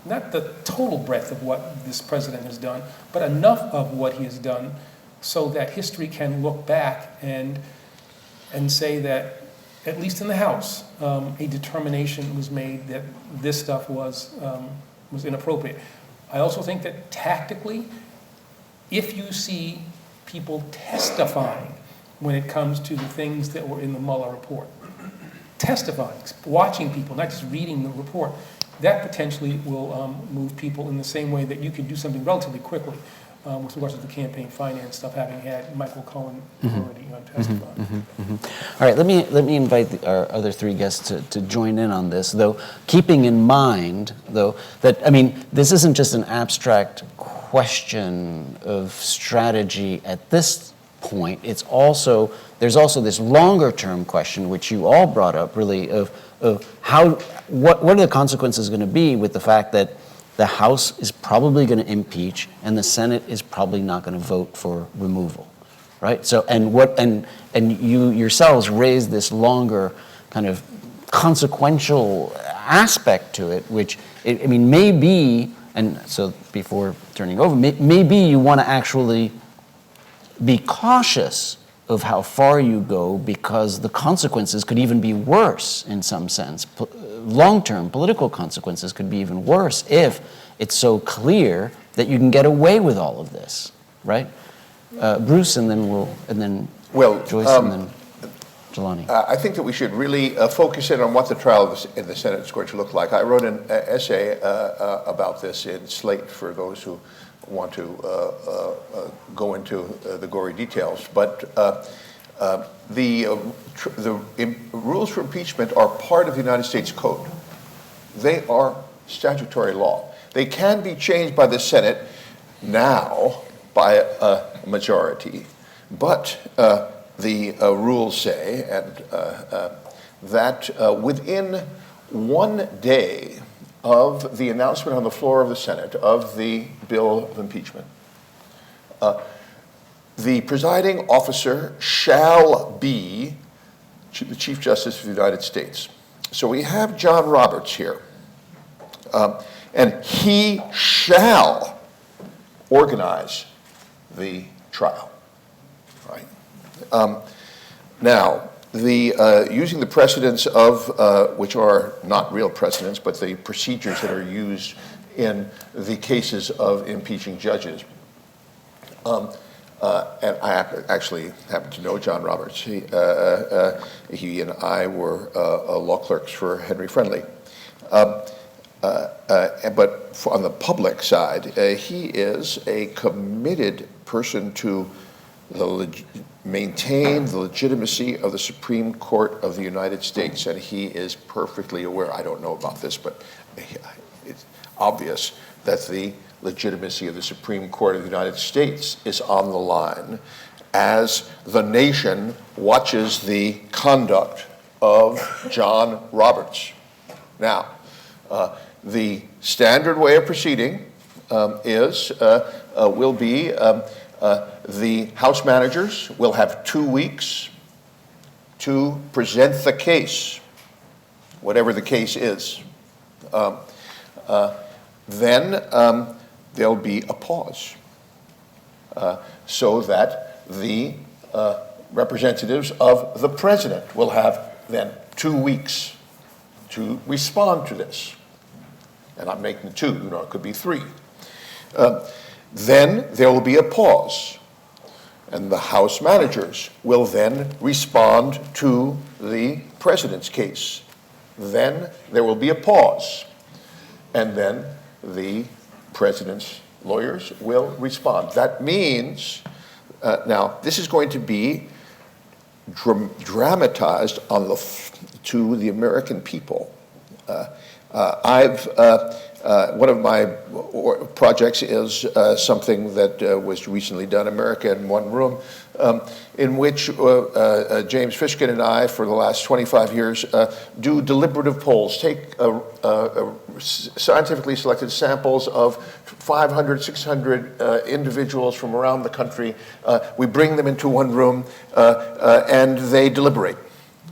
not the total breadth of what this president has done, but enough of what he has done so that history can look back and say that, at least in the House, a determination was made that this stuff was inappropriate. I also think that tactically, if you see people testifying when it comes to the things that were in the Mueller report, testifying, watching people, not just reading the report, that potentially will move people in the same way that you could do something relatively quickly with regards to the campaign finance stuff, having had Michael Cohen already testify. All right, let me invite our other 3 guests to join in on this, though keeping in mind, though, that, this isn't just an abstract question of strategy at this point. There's also this longer term question, which you all brought up, really, of what are the consequences going to be with the fact that the House is probably going to impeach and the Senate is probably not going to vote for removal, right? So, and you yourselves raised this longer kind of consequential aspect to it, which may be, and so before turning over, maybe you want to actually be cautious of how far you go, because the consequences could even be worse in some sense. Long-term political consequences could be even worse if it's so clear that you can get away with all of this, right? Bruce, and then Joyce, and then Jelani. I think that we should really focus in on what the trial in the Senate is going to look like. I wrote an essay about this in Slate for those who want to go into the gory details. But the rules for impeachment are part of the United States Code. They are statutory law. They can be changed by the Senate now by a majority, but the rules say that within 1 day of the announcement on the floor of the Senate of the bill of impeachment, the presiding officer shall be the Chief Justice of the United States. So we have John Roberts here, and he shall organize the trial, right? Now, using the precedents of, which are not real precedents, but the procedures that are used in the cases of impeaching judges. And I actually happen to know John Roberts. He and I were law clerks for Henry Friendly. on the public side, he is a committed person to maintain the legitimacy of the Supreme Court of the United States, and he is perfectly aware, I don't know about this, but it's obvious that the legitimacy of the Supreme Court of the United States is on the line as the nation watches the conduct of John Roberts. Now, the standard way of proceeding will be the House managers will have 2 weeks to present the case, whatever the case is. Then there'll be a pause so that the representatives of the president will have then 2 weeks to respond to this. And I'm making 2, it could be 3. Then there will be a pause, and the House managers will then respond to the president's case. Then there will be a pause, and then the president's lawyers will respond. That means, now this is going to be dramatized to the American people. One of my projects is something that was recently done, America in One Room, in which James Fishkin and I, for the last 25 years, do deliberative polls, take scientifically selected samples of 500, 600 individuals from around the country. We bring them into one room, and they deliberate.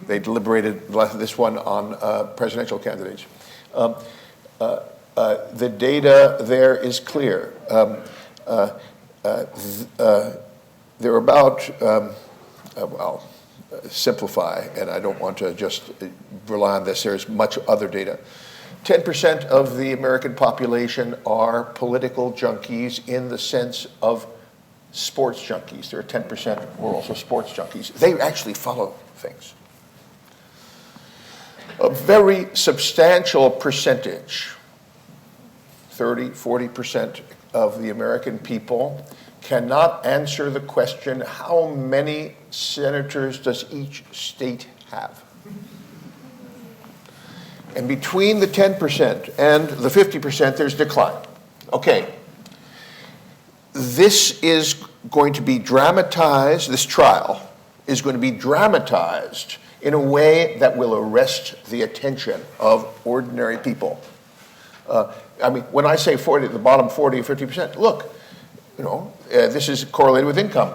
They deliberated this one on presidential candidates. The data there is clear. There are about, simplify, and I don't want to just rely on this, there's much other data. 10% of the American population are political junkies in the sense of sports junkies. There are 10% who are also sports junkies. They actually follow things. A very substantial percentage, 30, 40% of the American people cannot answer the question, how many senators does each state have? And between the 10% and the 50%, there's decline. Okay, this is going to be dramatized, this trial is going to be dramatized in a way that will arrest the attention of ordinary people. I mean, when I say 40, the bottom 40 or 50%, look, this is correlated with income.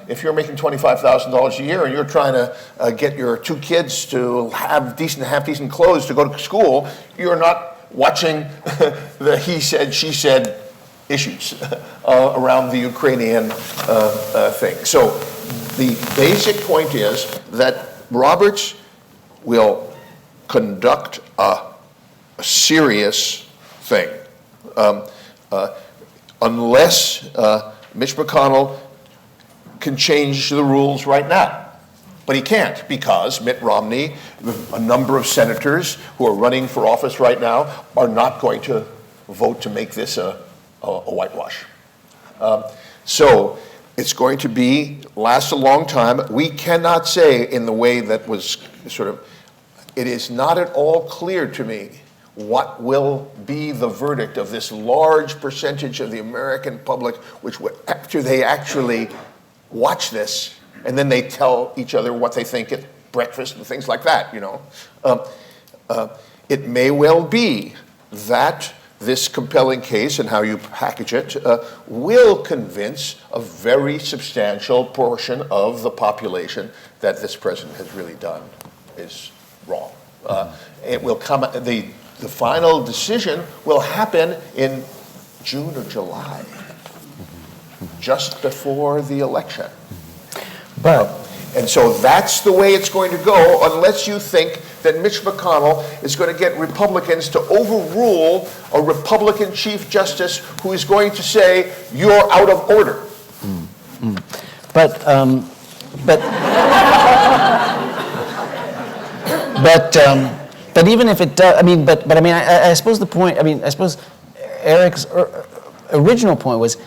If you're making $25,000 a year and you're trying to get your 2 kids to have decent clothes to go to school, you're not watching the he said, she said issues around the Ukrainian thing. So the basic point is that Roberts will conduct a serious thing unless Mitch McConnell can change the rules right now. But he can't, because Mitt Romney, a number of senators who are running for office right now, are not going to vote to make this a whitewash. So it's going to last a long time. We cannot say in the way that was it is not at all clear to me what will be the verdict of this large percentage of the American public, which after they actually watch this, and then they tell each other what they think at breakfast and things like that, it may well be that this compelling case and how you package it will convince a very substantial portion of the population that this president has really done is wrong. It will come, the final decision will happen in June or July, just before the election. And so that's the way it's going to go, unless you think that Mitch McConnell is going to get Republicans to overrule a Republican Chief Justice who is going to say, you're out of order. But But even if it does, I mean, I suppose the point, I suppose Eric's original point was,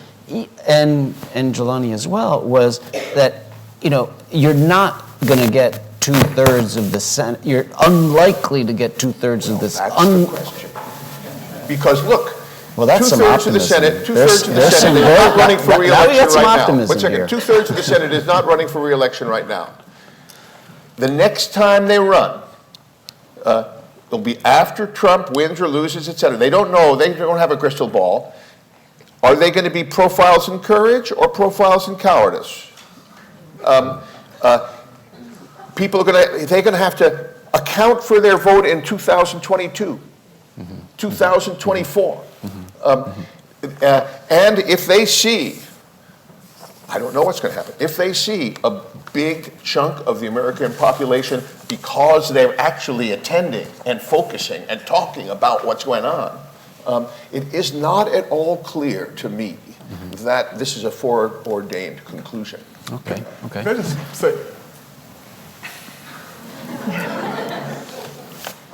and Jelani as well, was that, you're not going to get 2/3 of the Senate. You're unlikely to get 2/3 of this. That's the question. Because look, well, that's some two-thirds of the optimism. Senate, two-thirds of the Senate is not running for now we re-election got some right now. optimism One second, here. 2/3 of the Senate is not running for re-election right now. The next time they run, it'll be after Trump wins or loses, et cetera. They don't know. They don't have a crystal ball. Are they going to be profiles in courage or profiles in cowardice? People are they're going to have to account for their vote in 2022, 2024. And if they see, I don't know what's going to happen, if they see a big chunk of the American population, because they're actually attending and focusing and talking about what's going on, it is not at all clear to me that this is a foreordained conclusion. Okay. Can I just say,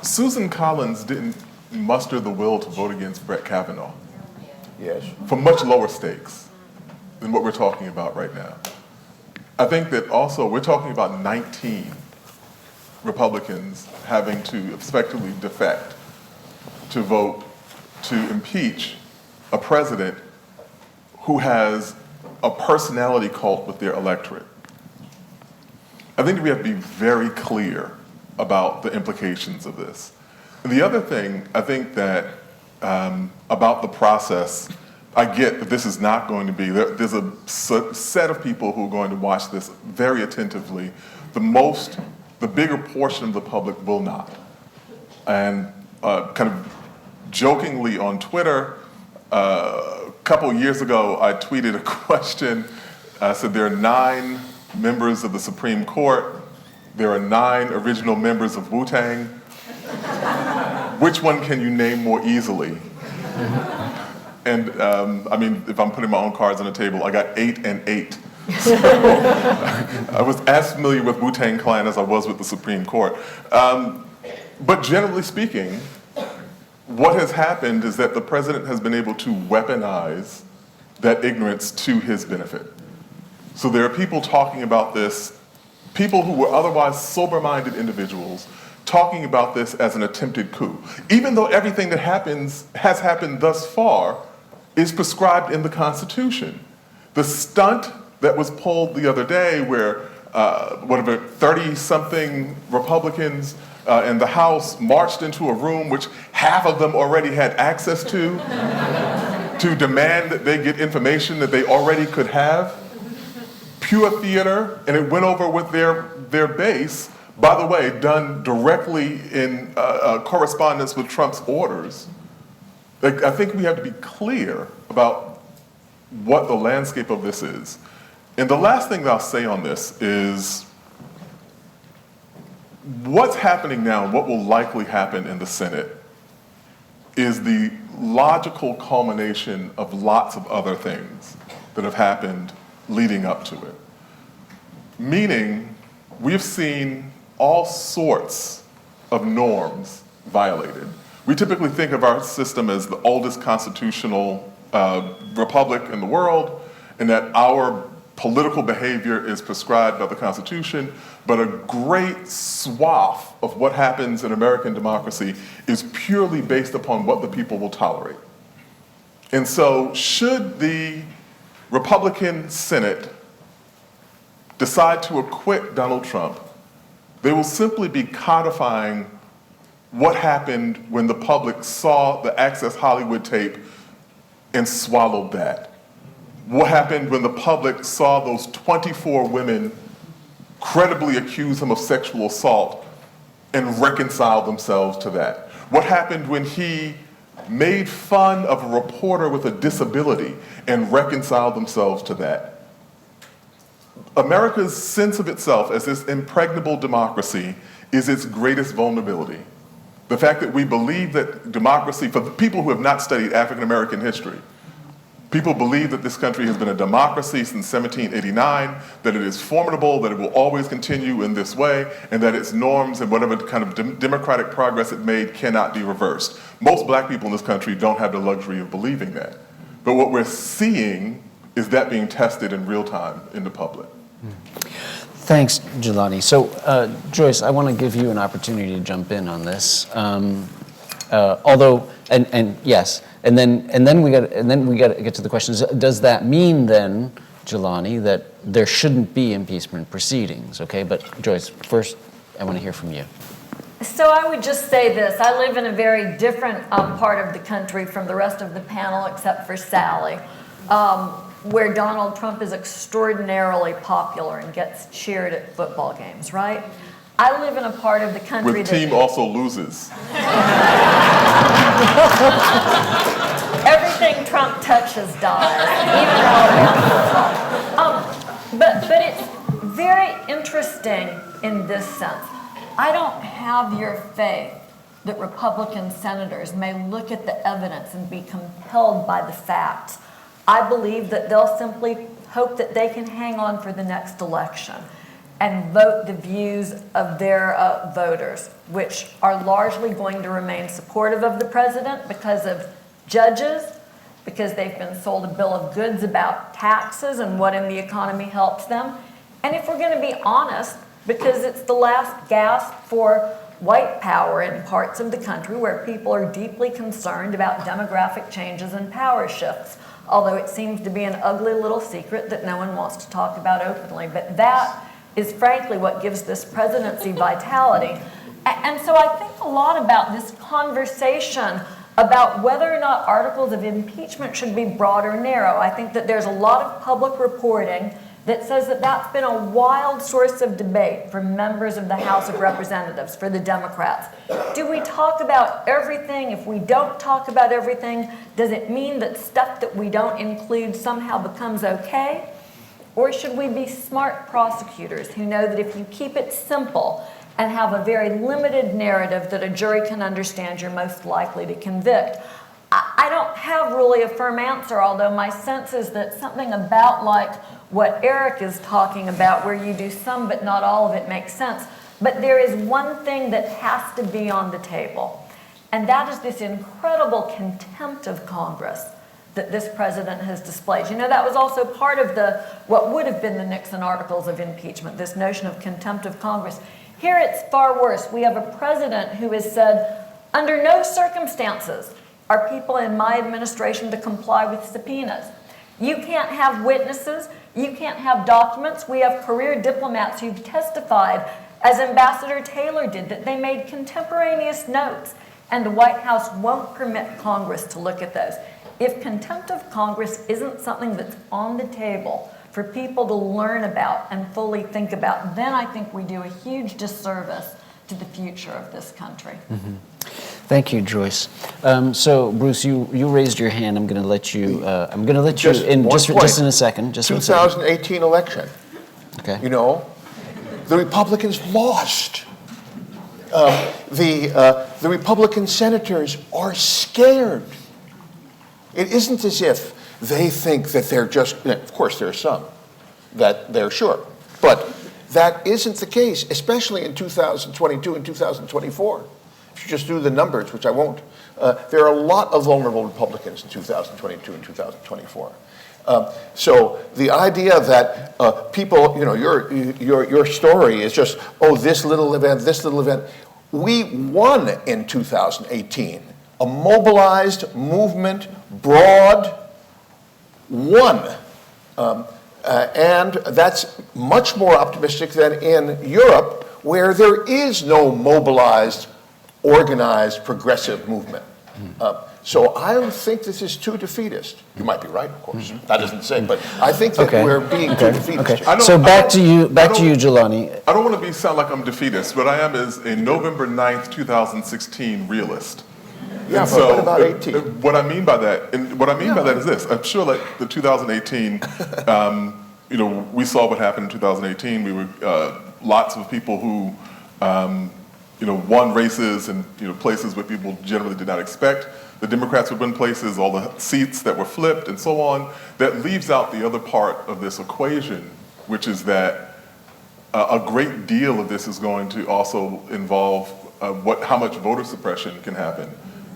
Susan Collins didn't muster the will to vote against Brett Kavanaugh Yes. for much lower stakes than what we're talking about right now. I think that also we're talking about 19 Republicans having to effectively defect to vote to impeach a president who has a personality cult with their electorate. I think that we have to be very clear about the implications of this. And the other thing, I think that about the process, I get that this is not going to be, there's a set of people who are going to watch this very attentively. The bigger portion of the public will not. And kind of jokingly on Twitter, a couple of years ago, I tweeted a question. I said there are 9 members of the Supreme Court. There are 9 original members of Wu-Tang. Which one can you name more easily? And if I'm putting my own cards on the table, I got 8 and 8. So I was as familiar with Wu-Tang Clan as I was with the Supreme Court. But generally speaking, what has happened is that the president has been able to weaponize that ignorance to his benefit. So there are people talking about this, people who were otherwise sober-minded individuals, talking about this as an attempted coup, even though everything that has happened thus far is prescribed in the Constitution. The stunt that was pulled the other day where 30-something Republicans in the House marched into a room which half of them already had access to demand that they get information that they already could have. Pure theater, and it went over with their base, by the way, done directly in correspondence with Trump's orders. I think we have to be clear about what the landscape of this is. And the last thing that I'll say on this is what's happening now and what will likely happen in the Senate is the logical culmination of lots of other things that have happened leading up to it. Meaning, we've seen all sorts of norms violated. We typically think of our system as the oldest constitutional republic in the world, and that our political behavior is prescribed by the Constitution, but a great swath of what happens in American democracy is purely based upon what the people will tolerate. And so, should the Republican Senate decide to acquit Donald Trump, they will simply be codifying what happened when the public saw the Access Hollywood tape and swallowed that. What happened when the public saw those 24 women credibly accuse him of sexual assault and reconcile themselves to that? What happened when he made fun of a reporter with a disability and reconciled themselves to that? America's sense of itself as this impregnable democracy is its greatest vulnerability. The fact that we believe that democracy, for the people who have not studied African American history, People believe that this country has been a democracy since 1789, that it is formidable, that it will always continue in this way, and that its norms and whatever kind of democratic progress it made cannot be reversed. Most black people in this country don't have the luxury of believing that. But what we're seeing is that being tested in real time in the public. Thanks, Jelani. So, Joyce, I want to give you an opportunity to jump in on this. Although, yes, and then we got to get to the questions. Does that mean then, Jelani, that there shouldn't be impeachment proceedings? Okay, but Joyce, first, I want to hear from you. So I would just say this. I live in a very different part of the country from the rest of the panel, except for Sally, where Donald Trump is extraordinarily popular and gets cheered at football games, right? I live in a part of the country where the team also loses. Everything Trump touches dies, even though but it's very interesting in this sense. I don't have your faith that Republican senators may look at the evidence and be compelled by the facts. I believe that they'll simply hope that they can hang on for the next election and vote the views of their voters, which are largely going to remain supportive of the president because of judges, because they've been sold a bill of goods about taxes and what in the economy helps them. And if we're going to be honest, because it's the last gasp for white power in parts of the country where people are deeply concerned about demographic changes and power shifts, although it seems to be an ugly little secret that no one wants to talk about openly. But that is frankly what gives this presidency vitality. And so I think a lot about this conversation about whether or not articles of impeachment should be broad or narrow. I think that there's a lot of public reporting that says that that's been a wild source of debate for members of the House of Representatives, for the Democrats. Do we talk about everything? If we don't talk about everything, does it mean that stuff that we don't include somehow becomes okay? Or should we be smart prosecutors who know that if you keep it simple and have a very limited narrative that a jury can understand, you're most likely to convict? I don't have really a firm answer, although my sense is that something about like what Eric is talking about, where you do some but not all of it, makes sense. But there is one thing that has to be on the table, and that is this incredible contempt of Congress that this president has displayed. You know, that was also part of what would have been the Nixon articles of impeachment, this notion of contempt of Congress. Here it's far worse. We have a president who has said, under no circumstances are people in my administration to comply with subpoenas. You can't have witnesses. You can't have documents. We have career diplomats who've testified, as Ambassador Taylor did, that they made contemporaneous notes, and the White House won't permit Congress to look at those. If contempt of Congress isn't something that's on the table for people to learn about and fully think about, then I think we do a huge disservice to the future of this country. Mm-hmm. Thank you, Joyce. So, Bruce, you raised your hand. I'm going to let you. Just in one just point. in a second. Just 2018 election. Okay. You know, the Republicans lost. The Republican senators are scared. It isn't as if they think that they're just. Of course, there are some that they're sure, but that isn't the case, especially in 2022 and 2024. If you just do the numbers, which I won't, there are a lot of vulnerable Republicans in 2022 and 2024. So the idea that people, you know, your story is just, oh, this little event. We won in 2018. A mobilized movement, broad, won. And that's much more optimistic than in Europe, where there is no mobilized, organized, progressive movement. So I don't think this is too defeatist. You might be right, of course. That isn't saying, but I think that we're being too defeatist. Okay. So back to you, Jelani. I don't want to sound like I'm defeatist. What I am is a November 9th, 2016 realist. Yeah, and but so what about 18? What I mean by that, is this. I'm sure like the 2018, you know, we saw what happened in 2018. We were lots of people who, you know, won races and, you know, places where people generally did not expect the Democrats would win places, all the seats that were flipped and so on. That leaves out the other part of this equation, which is that a great deal of this is going to also involve how much voter suppression can happen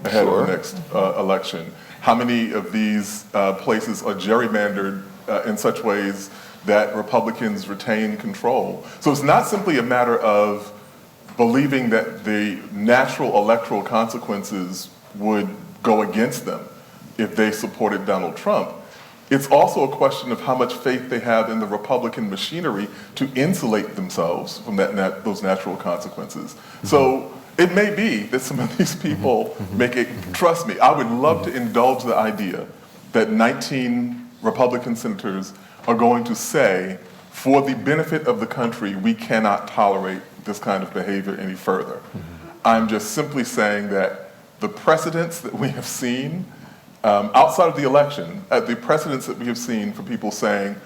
ahead of the next election. How many of these places are gerrymandered in such ways that Republicans retain control? So it's not simply a matter of believing that the natural electoral consequences would go against them if they supported Donald Trump. It's also a question of how much faith they have in the Republican machinery to insulate themselves from those natural consequences. So it may be that some of these people make it, trust me, I would love to indulge the idea that 19 Republican senators are going to say, for the benefit of the country, we cannot tolerate this kind of behavior any further. I'm just simply saying that the precedents that we have seen outside of the election, the precedents that we have seen for people saying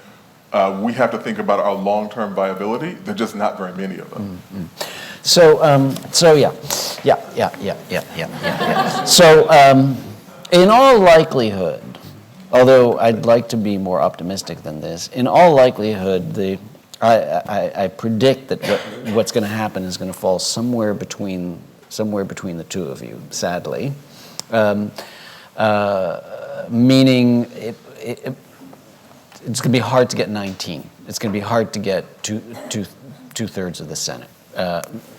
we have to think about our long-term viability, there are just not very many of them. So yeah. So in all likelihood, although I'd like to be more optimistic than this, in all likelihood, I predict that what's going to happen is going to fall somewhere between the two of you, sadly. Meaning it's going to be hard to get 19. It's going to be hard to get two-thirds of the Senate.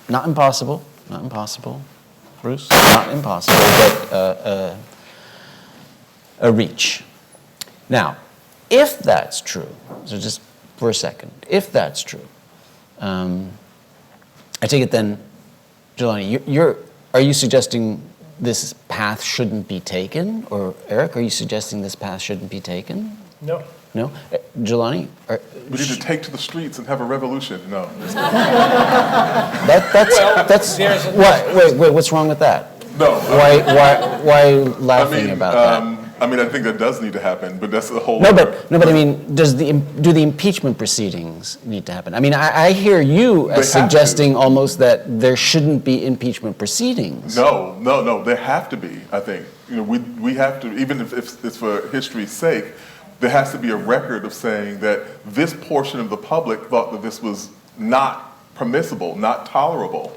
Not impossible, Bruce. Not impossible, but a reach. Now, if that's true, so just for a second, if that's true, I take it then, Jelani, are you suggesting this path shouldn't be taken? Or Eric, are you suggesting this path shouldn't be taken? No. No? Jelani? We need to take to the streets and have a revolution. No. Wait, what's wrong with that? No. Why laughing about that? I think that does need to happen, but that's the whole. No, but I mean, do the impeachment proceedings need to happen? I mean, I hear you as suggesting almost that there shouldn't be impeachment proceedings. No, there have to be. I think we have to, even if it's for history's sake, there has to be a record of saying that this portion of the public thought that this was not permissible, not tolerable.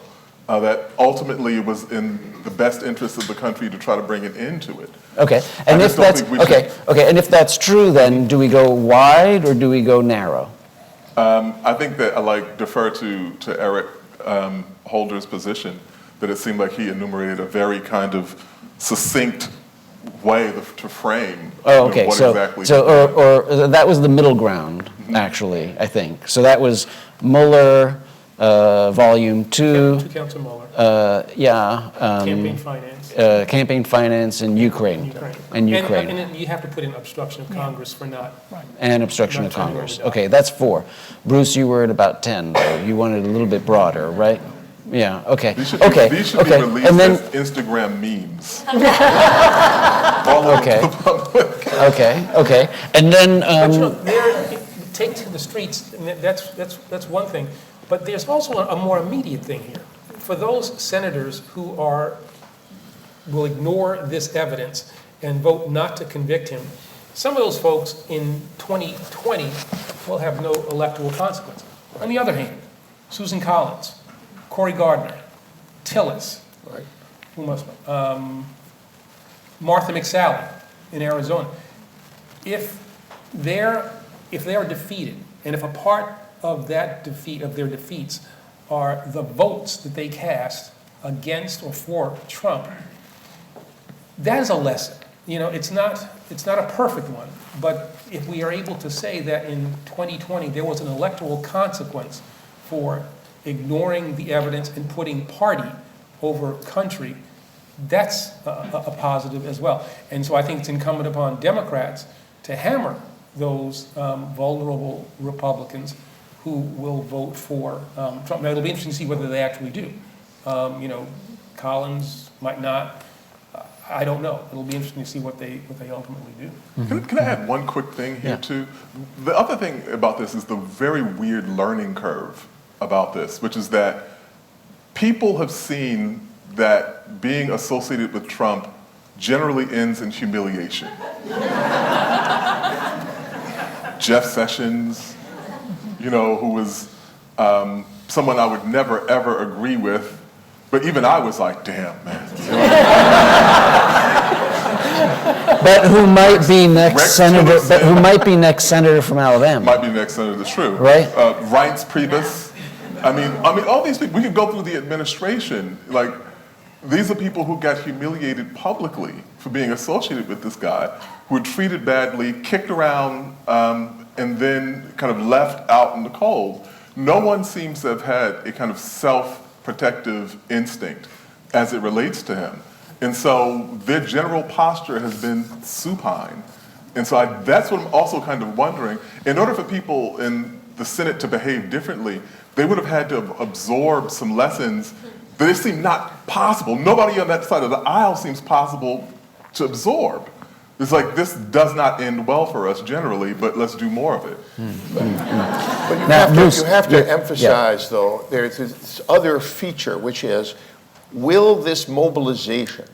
That ultimately it was in the best interest of the country to try to bring an end to it. Okay, and if that's and if that's true, then do we go wide or do we go narrow? I think that I defer to Eric Holder's position that it seemed like he enumerated a very kind of succinct way to frame. Oh, okay. What So exactly. Or that was the middle ground, actually. I think so. That was Mueller. Volume 2. To Council Mueller. Campaign finance. Campaign finance and Ukraine. And you have to put in obstruction of Congress for not. Right. And obstruction of Congress. Okay, that's 4. Bruce, you were at about 10, though. You wanted a little bit broader, right? Yeah, okay. These should be released as Instagram memes. All over the public. Okay. And then... take to the streets, and that's one thing. But there's also a more immediate thing here. For those senators who will ignore this evidence and vote not to convict him, some of those folks in 2020 will have no electoral consequence. On the other hand, Susan Collins, Cory Gardner, Tillis, right? Martha McSally in Arizona. If they are defeated, and if a part of that defeat, of their defeats, are the votes that they cast against or for Trump, that is a lesson. It's not a perfect one, but if we are able to say that in 2020 there was an electoral consequence for ignoring the evidence and putting party over country, that's a positive as well. And so I think it's incumbent upon Democrats to hammer those vulnerable Republicans who will vote for Trump. Now, it'll be interesting to see whether they actually do. Collins might not. I don't know. It'll be interesting to see what they ultimately do. Mm-hmm. Can I add one quick thing here, too? The other thing about this is the very weird learning curve about this, which is that people have seen that being associated with Trump generally ends in humiliation. Jeff Sessions, who was someone I would never, ever agree with, but even I was like, damn, man. But who might be next Rex senator? Tillerson. But who might be next senator from Alabama? Might be next senator, that's true. Right. Reince Priebus. I mean, all these people, we could go through the administration. Like, these are people who got humiliated publicly for being associated with this guy, who were treated badly, kicked around, and then kind of left out in the cold. No one seems to have had a kind of self-protective instinct as it relates to him. And so their general posture has been supine. And so that's what I'm also kind of wondering. In order for people in the Senate to behave differently, they would have had to have absorbed some lessons that they seem not possible. Nobody on that side of the aisle seems possible to absorb. It's like, this does not end well for us generally, but let's do more of it. But you have to emphasize, though, there's this other feature, which is, will this mobilization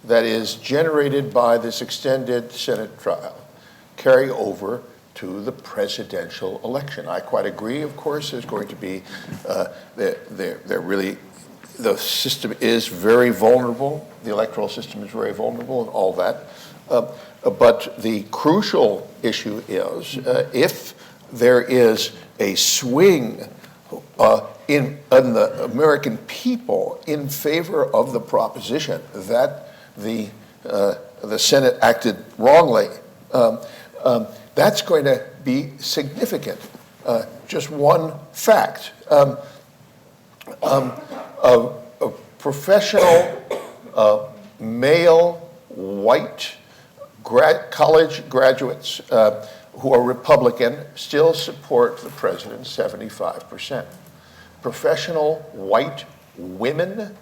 that is generated by this extended Senate trial carry over to the presidential election? I quite agree, of course, there's going to be, the system is very vulnerable, the electoral system is very vulnerable and all that. But the crucial issue is if there is a swing in the American people in favor of the proposition that the Senate acted wrongly, that's going to be significant. Just one fact. A professional male white college graduates who are Republican still support the president 75%. Professional white women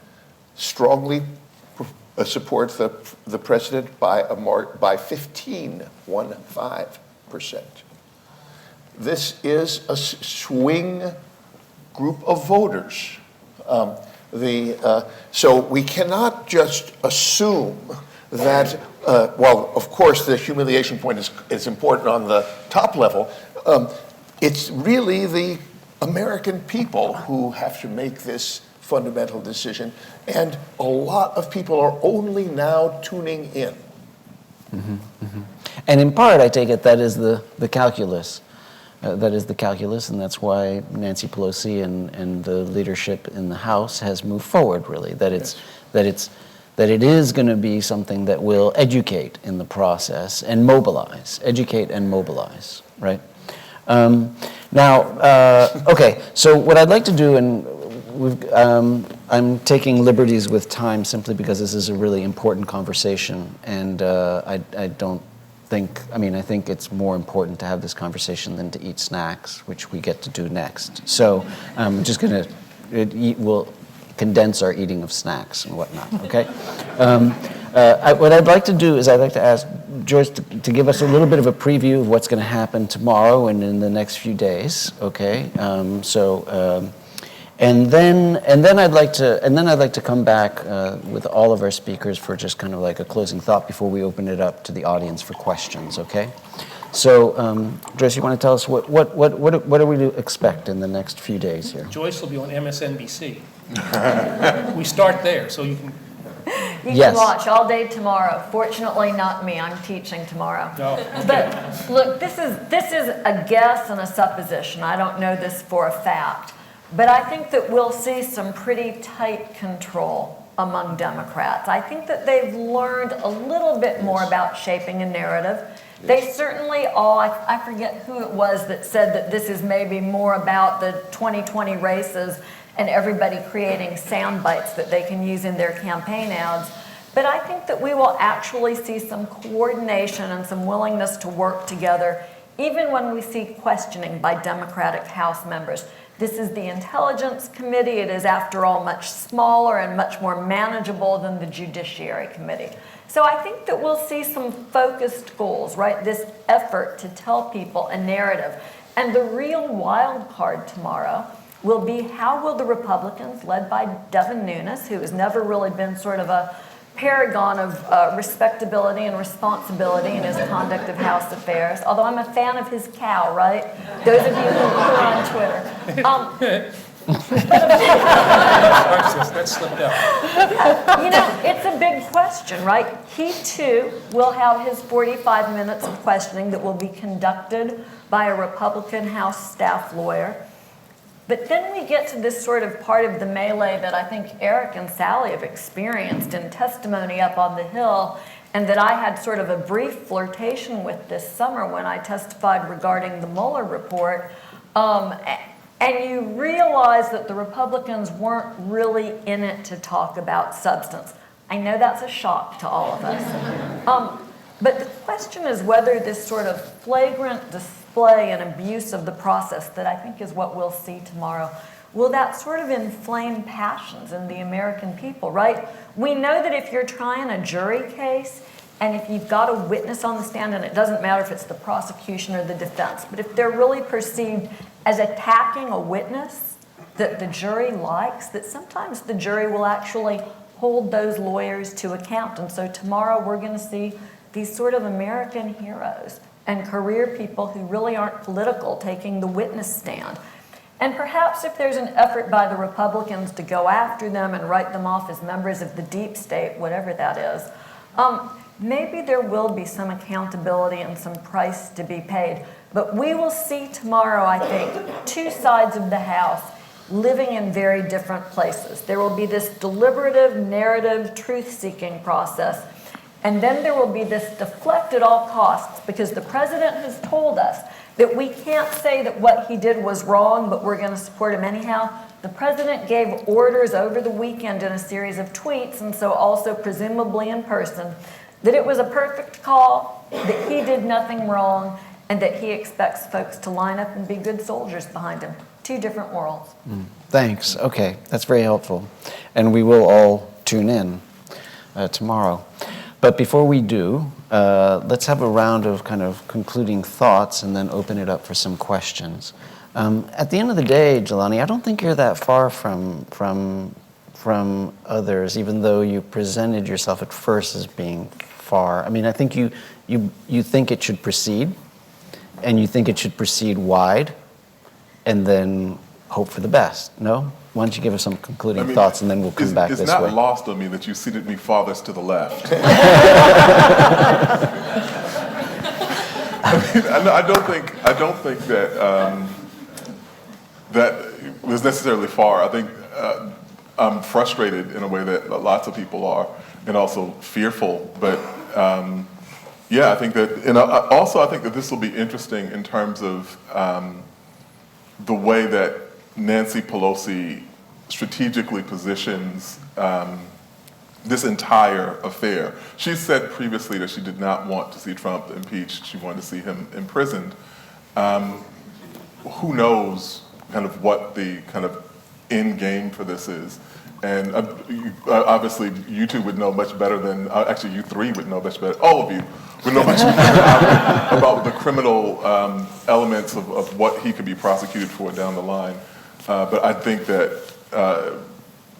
strongly support the president by 15%. This is a swing group of voters. So we cannot just assume that, well, of course, the humiliation point is important on the top level. It's really the American people who have to make this fundamental decision, and a lot of people are only now tuning in. Mm-hmm, mm-hmm. And in part, I take it that is the calculus. That is the calculus, and that's why Nancy Pelosi and the leadership in the House has moved forward. Really, that it is going to be something that will educate in the process and mobilize, educate and mobilize. Right. Okay. So what I'd like to do, and I'm taking liberties with time simply because this is a really important conversation, and I think it's more important to have this conversation than to eat snacks, which we get to do next. So I'm just going to, we'll condense our eating of snacks and whatnot, okay? What I'd like to do is I'd like to ask Joyce to give us a little bit of a preview of what's going to happen tomorrow and in the next few days, okay? And then I'd like to come back with all of our speakers for just kind of like a closing thought before we open it up to the audience for questions. Okay, so Joyce, you want to tell us what are we to expect in the next few days here? Joyce will be on MSNBC. We start there, so you can. You can watch all day tomorrow. Fortunately, not me. I'm teaching tomorrow. Oh, okay. But look, this is a guess and a supposition. I don't know this for a fact. But I think that we'll see some pretty tight control among Democrats. I think that they've learned a little bit more about shaping a narrative. They certainly all, I forget who it was that said that this is maybe more about the 2020 races and everybody creating sound bites that they can use in their campaign ads. But I think that we will actually see some coordination and some willingness to work together, even when we see questioning by Democratic House members. This is the Intelligence Committee. It is, after all, much smaller and much more manageable than the Judiciary Committee. So I think that we'll see some focused goals, right? This effort to tell people a narrative. And the real wild card tomorrow will be how will the Republicans, led by Devin Nunes, who has never really been sort of a paragon of respectability and responsibility in his conduct of House affairs, although I'm a fan of his cow, right? Those of you who are on Twitter. That slipped out. You know, it's a big question, right? He too will have his 45 minutes of questioning that will be conducted by a Republican House staff lawyer. But then we get to this sort of part of the melee that I think Eric and Sally have experienced in testimony up on the Hill, and that I had sort of a brief flirtation with this summer when I testified regarding the Mueller report. And you realize that the Republicans weren't really in it to talk about substance. I know that's a shock to all of us. But the question is whether this sort of flagrant display and abuse of the process that I think is what we'll see tomorrow, will that sort of inflame passions in the American people, right? We know that if you're trying a jury case, and if you've got a witness on the stand, and it doesn't matter if it's the prosecution or the defense, but if they're really perceived as attacking a witness that the jury likes, that sometimes the jury will actually hold those lawyers to account. And so tomorrow we're going to see these sort of American heroes and career people who really aren't political taking the witness stand. And perhaps if there's an effort by the Republicans to go after them and write them off as members of the deep state, whatever that is, maybe there will be some accountability and some price to be paid. But we will see tomorrow, I think, two sides of the House living in very different places. There will be this deliberative, narrative, truth-seeking process. And then there will be this deflect at all costs, because the president has told us that we can't say that what he did was wrong, but we're going to support him anyhow. The president gave orders over the weekend in a series of tweets, and so also presumably in person, that it was a perfect call, that he did nothing wrong, and that he expects folks to line up and be good soldiers behind him. Two different worlds. Thanks. Okay, that's very helpful. And we will all tune in tomorrow. But before we do, let's have a round of kind of concluding thoughts and then open it up for some questions. At the end of the day, Jelani, I don't think you're that far from others, even though you presented yourself at first as being far. I mean, I think you think it should proceed, and you think it should proceed wide, and then hope for the best. No? Why don't you give us some concluding thoughts, and then we'll come back this way. It's not lost on me that you seated me farthest to the left. I don't think that that was necessarily far. I think I'm frustrated in a way that lots of people are, and also fearful. But yeah, I think that, and also I think that this will be interesting in terms of the way that Nancy Pelosi strategically positions this entire affair. She said previously that she did not want to see Trump impeached. She wanted to see him imprisoned. Who knows kind of what the kind of end game for this is? And obviously, you two would know much better than, actually you three would know much better, all of you would know much better about the criminal elements of what he could be prosecuted for down the line. But I think that,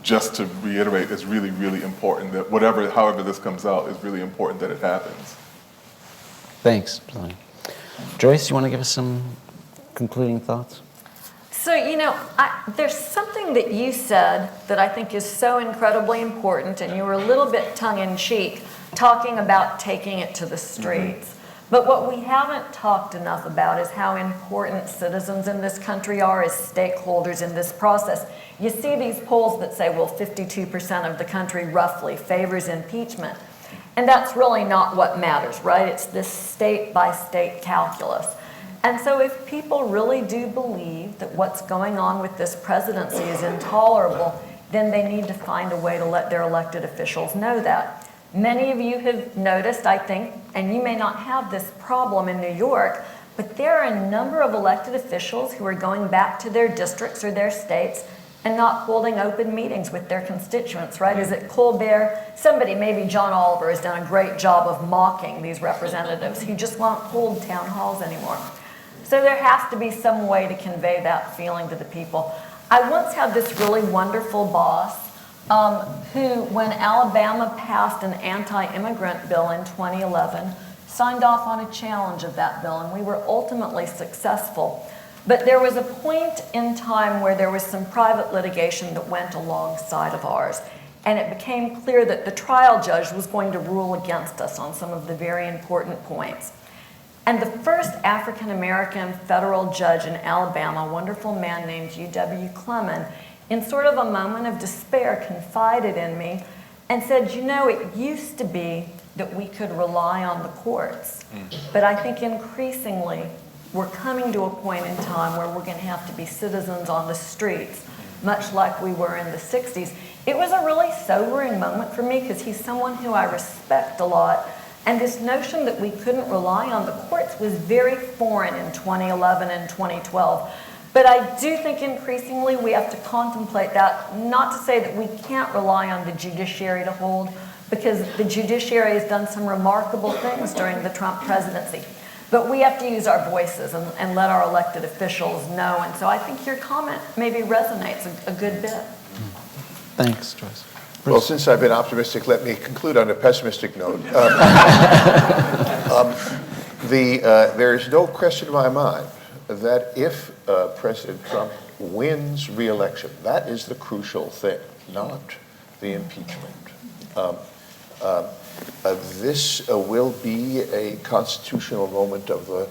just to reiterate, it's really, really important that however this comes out, it's really important that it happens. Thanks, Jelani. Joyce, you want to give us some concluding thoughts? So, you know, there's something that you said that I think is so incredibly important, and you were a little bit tongue-in-cheek talking about taking it to the streets. Mm-hmm. But what we haven't talked enough about is how important citizens in this country are as stakeholders in this process. You see these polls that say, well, 52% of the country roughly favors impeachment. And that's really not what matters, right? It's this state-by-state calculus. And so if people really do believe that what's going on with this presidency is intolerable, then they need to find a way to let their elected officials know that. Many of you have noticed, I think, and you may not have this problem in New York, but there are a number of elected officials who are going back to their districts or their states and not holding open meetings with their constituents, right? Is it Colbert? Somebody, maybe John Oliver, has done a great job of mocking these representatives who just won't hold town halls anymore. So there has to be some way to convey that feeling to the people. I once had this really wonderful boss who, when Alabama passed an anti-immigrant bill in 2011, signed off on a challenge of that bill, and we were ultimately successful. But there was a point in time where there was some private litigation that went alongside of ours, and it became clear that the trial judge was going to rule against us on some of the very important points. And the first African-American federal judge in Alabama, a wonderful man named U.W. Clement, in sort of a moment of despair, confided in me and said, you know, it used to be that we could rely on the courts, but I think increasingly we're coming to a point in time where we're going to have to be citizens on the streets, much like we were in the 60s. It was a really sobering moment for me because he's someone who I respect a lot, and this notion that we couldn't rely on the courts was very foreign in 2011 and 2012. But I do think increasingly we have to contemplate that, not to say that we can't rely on the judiciary to hold, because the judiciary has done some remarkable things during the Trump presidency. But we have to use our voices and let our elected officials know. And so I think your comment maybe resonates a good bit. Thanks, Joyce. Well, since I've been optimistic, let me conclude on a pessimistic note. There's no question in my mind that if President Trump wins re-election, that is the crucial thing, not the impeachment. This will be a constitutional moment of the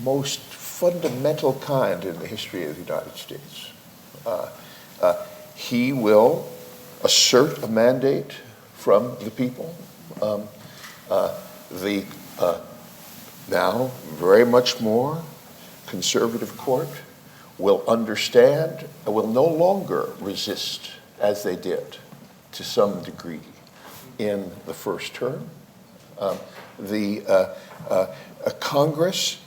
most fundamental kind in the history of the United States. He will assert a mandate from the people. The now very much more conservative court will understand and will no longer resist, as they did to some degree in the first term. Congress,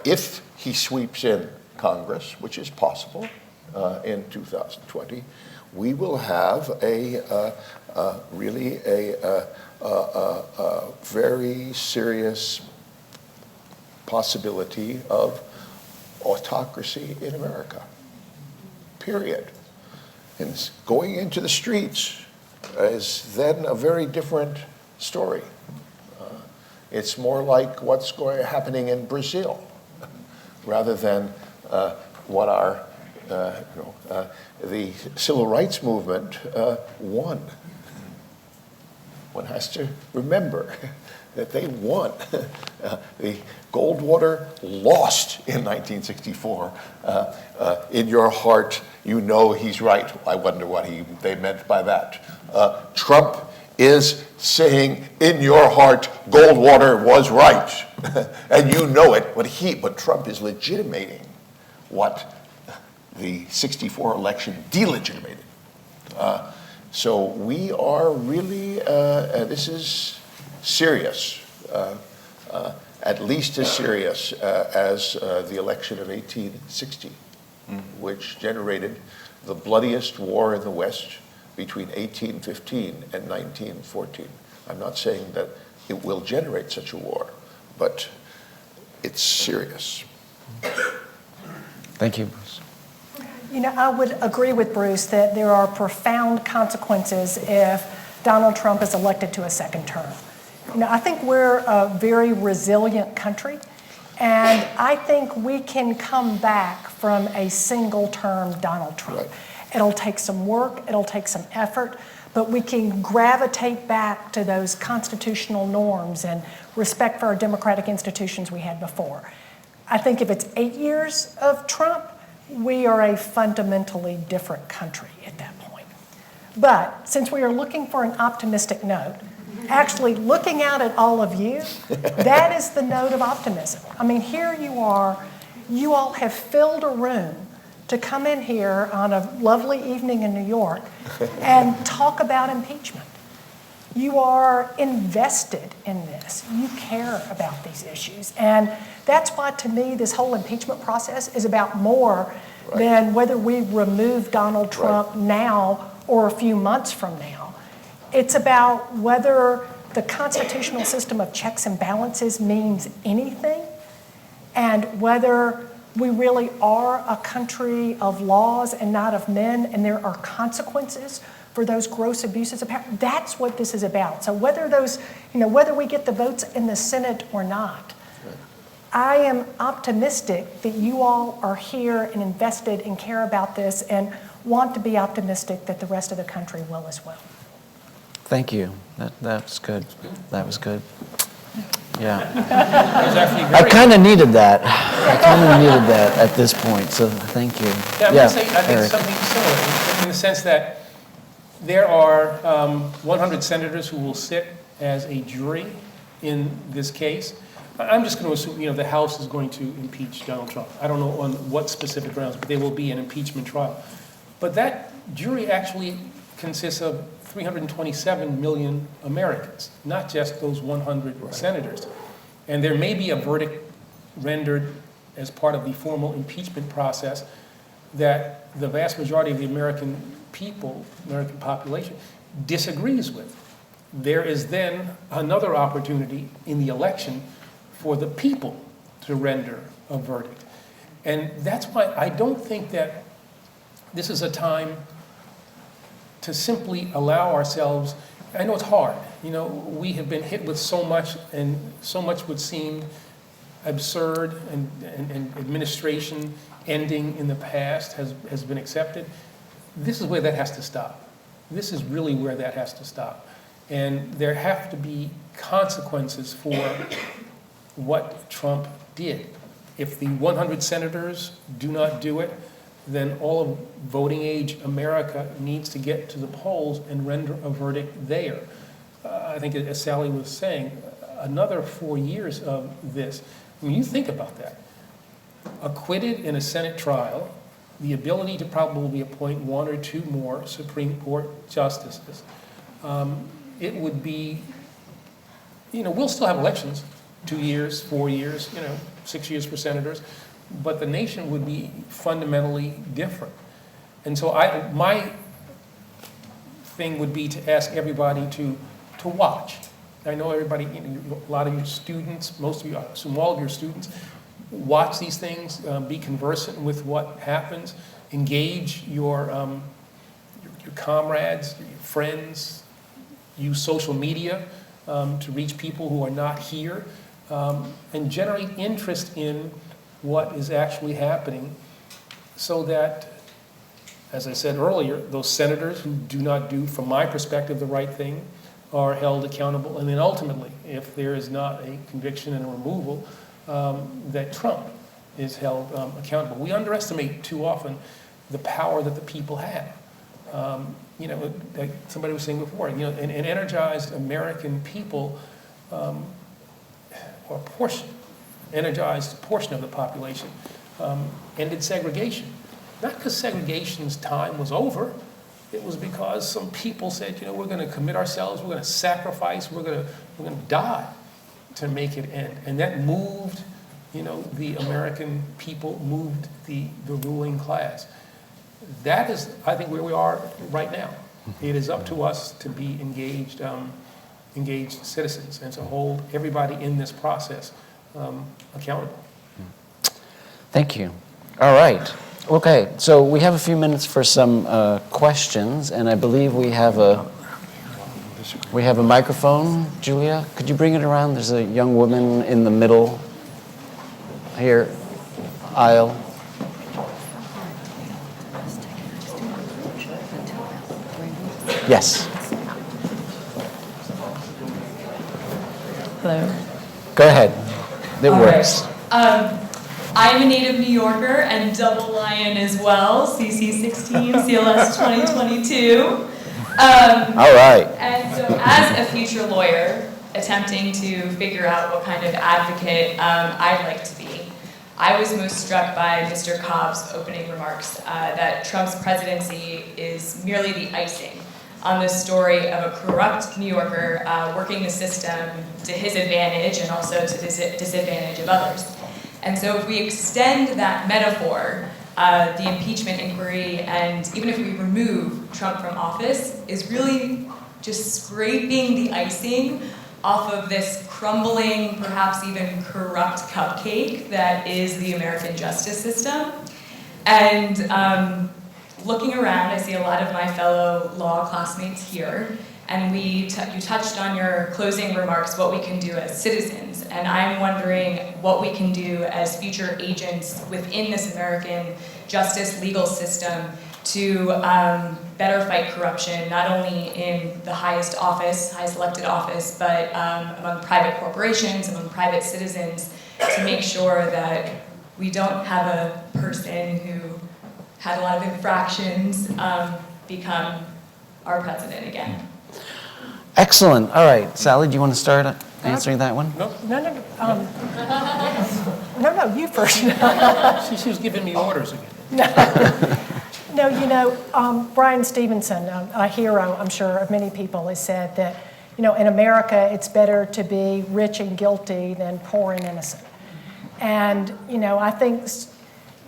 if he sweeps in Congress, which is possible in 2020, we will have really a very serious possibility of autocracy in America, period. And going into the streets is then a very different story. It's more like what's happening in Brazil, rather than what our the civil rights movement won. One has to remember that they won. The Goldwater lost in 1964. In your heart, you know he's right. I wonder what they meant by that. Trump is saying, in your heart, Goldwater was right. And you know it, but Trump is legitimating what the 64 election delegitimated. So we are really, this is serious, at least as serious as the election of 1860, which generated the bloodiest war in the West between 1815 and 1914. I'm not saying that it will generate such a war, but it's serious. Thank you, Bruce. You know, I would agree with Bruce that there are profound consequences if Donald Trump is elected to a second term. You know, I think we're a very resilient country, and I think we can come back from a single-term Donald Trump. Right. It'll take some work, it'll take some effort, but we can gravitate back to those constitutional norms and respect for our democratic institutions we had before. I think if it's 8 years of Trump, we are a fundamentally different country at that point. But since we are looking for an optimistic note, actually looking out at all of you, that is the note of optimism. I mean, here you are, you all have filled a room to come in here on a lovely evening in New York and talk about impeachment. You are invested in this. You care about these issues. And that's why, to me, this whole impeachment process is about more than whether we remove Donald Trump now or a few months from now. It's about whether the constitutional system of checks and balances means anything, and whether we really are a country of laws and not of men, and there are consequences for those gross abuses of power. That's what this is about. So whether those, whether we get the votes in the Senate or not, I am optimistic that you all are here and invested and care about this and want to be optimistic that the rest of the country will as well. Thank you. That's good. That was good. Yeah. I kind of needed that. At this point, so thank you. Yeah, I'm going to say, I think something similar in the sense that there are 100 senators who will sit as a jury in this case. I'm just going to assume, the House is going to impeach Donald Trump. I don't know on what specific grounds, but there will be an impeachment trial. But that jury actually consists of 327 million Americans, not just those 100 senators. And there may be a verdict rendered as part of the formal impeachment process that the vast majority of the American people, American population, disagrees with. There is then another opportunity in the election for the people to render a verdict. And that's why I don't think that this is a time to simply allow ourselves, I know it's hard, we have been hit with so much, and so much would seem absurd, and administration ending in the past has been accepted. This is where that has to stop. This is really where that has to stop. And there have to be consequences for what Trump did. If the 100 senators do not do it, then all of voting age America needs to get to the polls and render a verdict there. I think, as Sally was saying, another 4 years of this. When you think about that, acquitted in a Senate trial, the ability to probably appoint 1 or 2 more Supreme Court justices, it would be, we'll still have elections, 2 years, 4 years, 6 years for senators, but the nation would be fundamentally different. And so my thing would be to ask everybody to watch. I know everybody, a lot of your students, most of you, I assume all of your students, watch these things, be conversant with what happens, engage your comrades, your friends, use social media to reach people who are not here, and generate interest in what is actually happening, so that, as I said earlier, those senators who do not do, from my perspective, the right thing are held accountable. And then ultimately, if there is not a conviction and a removal, that Trump is held accountable. We underestimate too often the power that the people have. Like somebody was saying before, an energized American people, or energized portion of the population, ended segregation. Not because segregation's time was over. It was because some people said, we're going to commit ourselves, we're going to sacrifice, we're going to die to make it end. And that moved, the American people, moved the ruling class. That is, I think, where we are right now. It is up to us to be engaged citizens and to hold everybody in this process accountable. Thank you. All right. Okay, so we have a few minutes for some questions, and I believe we have a microphone. Julia, could you bring it around? There's a young woman in the middle here, aisle. Yes. Hello. Go ahead. It works. Right. I'm a native New Yorker and double lion as well, CC16, CLS 2022. All right. And so as a future lawyer attempting to figure out what kind of advocate I'd like to be, I was most struck by Mr. Cobb's opening remarks that Trump's presidency is merely the icing on the story of a corrupt New Yorker working the system to his advantage and also to the disadvantage of others. And so if we extend that metaphor, the impeachment inquiry, and even if we remove Trump from office, is really just scraping the icing off of this crumbling, perhaps even corrupt cupcake that is the American justice system. And looking around, I see a lot of my fellow law classmates here, and you touched on your closing remarks, what we can do as citizens, and I'm wondering what we can do as future agents within this American justice legal system to better fight corruption, not only in the highest elected office, but among private corporations, among private citizens, to make sure that we don't have a person who had a lot of infractions become our president again. Excellent. All right, Sally, do you want to start answering that one? No, No, you first. she was giving me orders again. No, Brian Stevenson, a hero, I'm sure, of many people, has said that, in America, it's better to be rich and guilty than poor and innocent. And, I think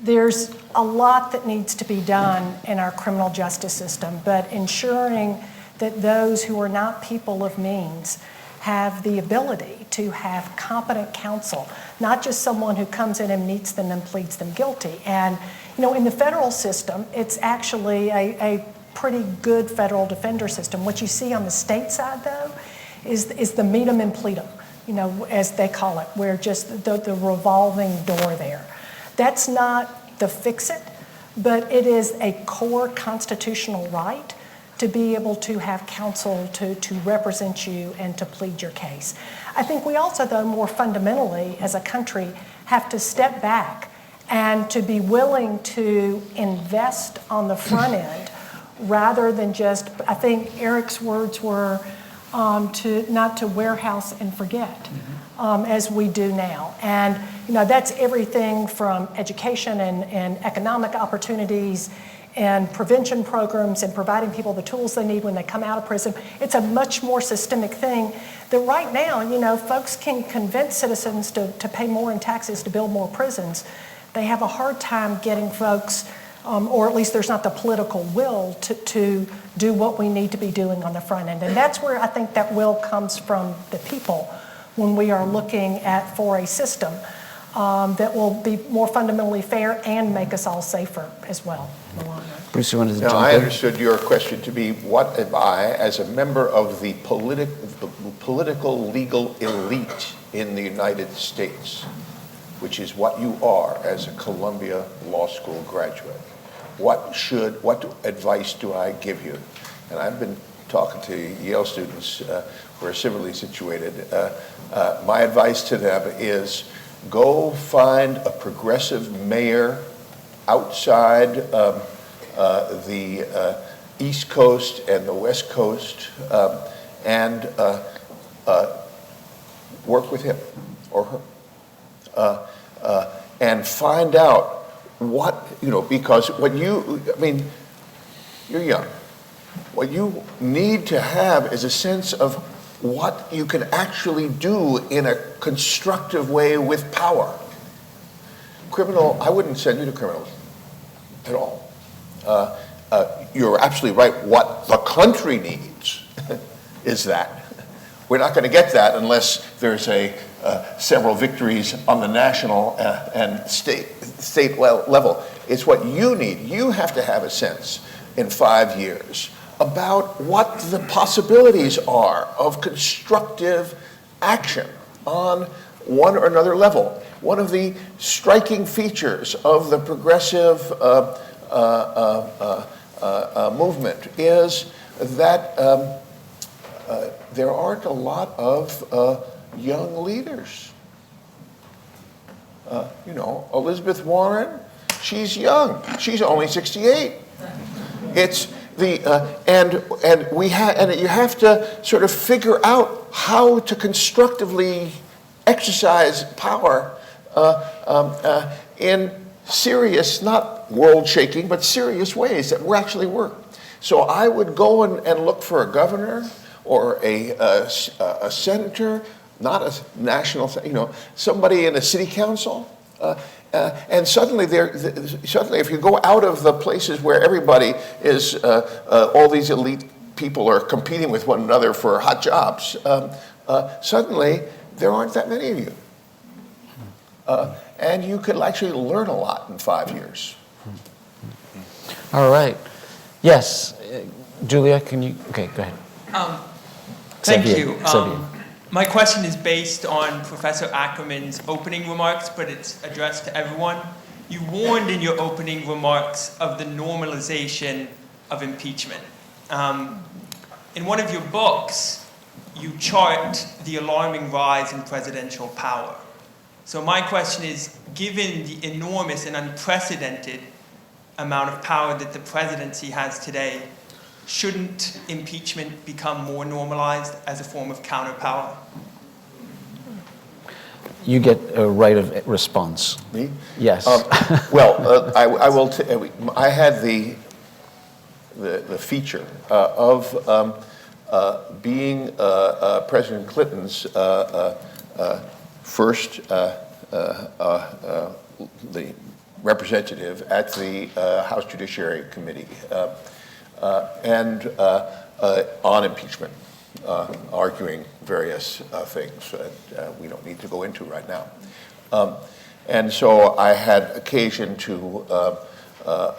there's a lot that needs to be done in our criminal justice system, but ensuring that those who are not people of means have the ability to have competent counsel, not just someone who comes in and meets them and pleads them guilty. And, in the federal system, it's actually a pretty good federal defender system. What you see on the state side, though, is the meet 'em and plead 'em, as they call it, where just the revolving door there. That's not the fix-it, but it is a core constitutional right to be able to have counsel to represent you and to plead your case. I think we also, though, more fundamentally as a country, have to step back and to be willing to invest on the front end rather than just, I think Eric's words were not to warehouse and forget, as we do now. And that's everything from education and economic opportunities and prevention programs and providing people the tools they need when they come out of prison. It's a much more systemic thing that right now, folks can convince citizens to pay more in taxes to build more prisons. They have a hard time getting folks, or at least there's not the political will to do what we need to be doing on the front end. And that's where I think that will comes from the people when we are looking for a system that will be more fundamentally fair and make us all safer as well. Bruce, you wanted to Now, jump I in? understood your question to be, what am I, as a member of the political legal elite in the United States, which is what you are as a Columbia Law School graduate, what advice do I give you? And I've been talking to Yale students who are similarly situated. My advice to them is go find a progressive mayor outside the East Coast and the West Coast and work with him or her and find out what, because you're young. What you need to have is a sense of what you can actually do in a constructive way with power. I wouldn't send you to criminals at all. You're absolutely right. What the country needs is that. We're not going to get that unless there's several victories on the national and state level. It's what you need. You have to have a sense in 5 years about what the possibilities are of constructive action on one or another level. One of the striking features of the progressive movement is that there aren't a lot of young leaders. Elizabeth Warren, she's young. She's only 68. It's and you have to sort of figure out how to constructively exercise power in serious, not world-shaking, but serious ways that will actually work. So I would go and look for a governor or a senator, not a national, somebody in a city council. And suddenly, if you go out of the places where everybody is, all these elite people are competing with one another for hot jobs, suddenly there aren't that many of you. And you could actually learn a lot in 5 years. All right. Yes, Julia, can you? Okay, go ahead. Thank Seville. you. Seville. My question is based on Professor Ackerman's opening remarks, but it's addressed to everyone. You warned in your opening remarks of the normalization of impeachment. In one of your books, you chart the alarming rise in presidential power. So my question is, given the enormous and unprecedented amount of power that the presidency has today, shouldn't impeachment become more normalized as a form of counterpower? You get a right of response. Me? Yes. I will. I had the feature of being President Clinton's first the representative at the House Judiciary Committee and on impeachment, arguing various things that we don't need to go into right now. And so I had occasion to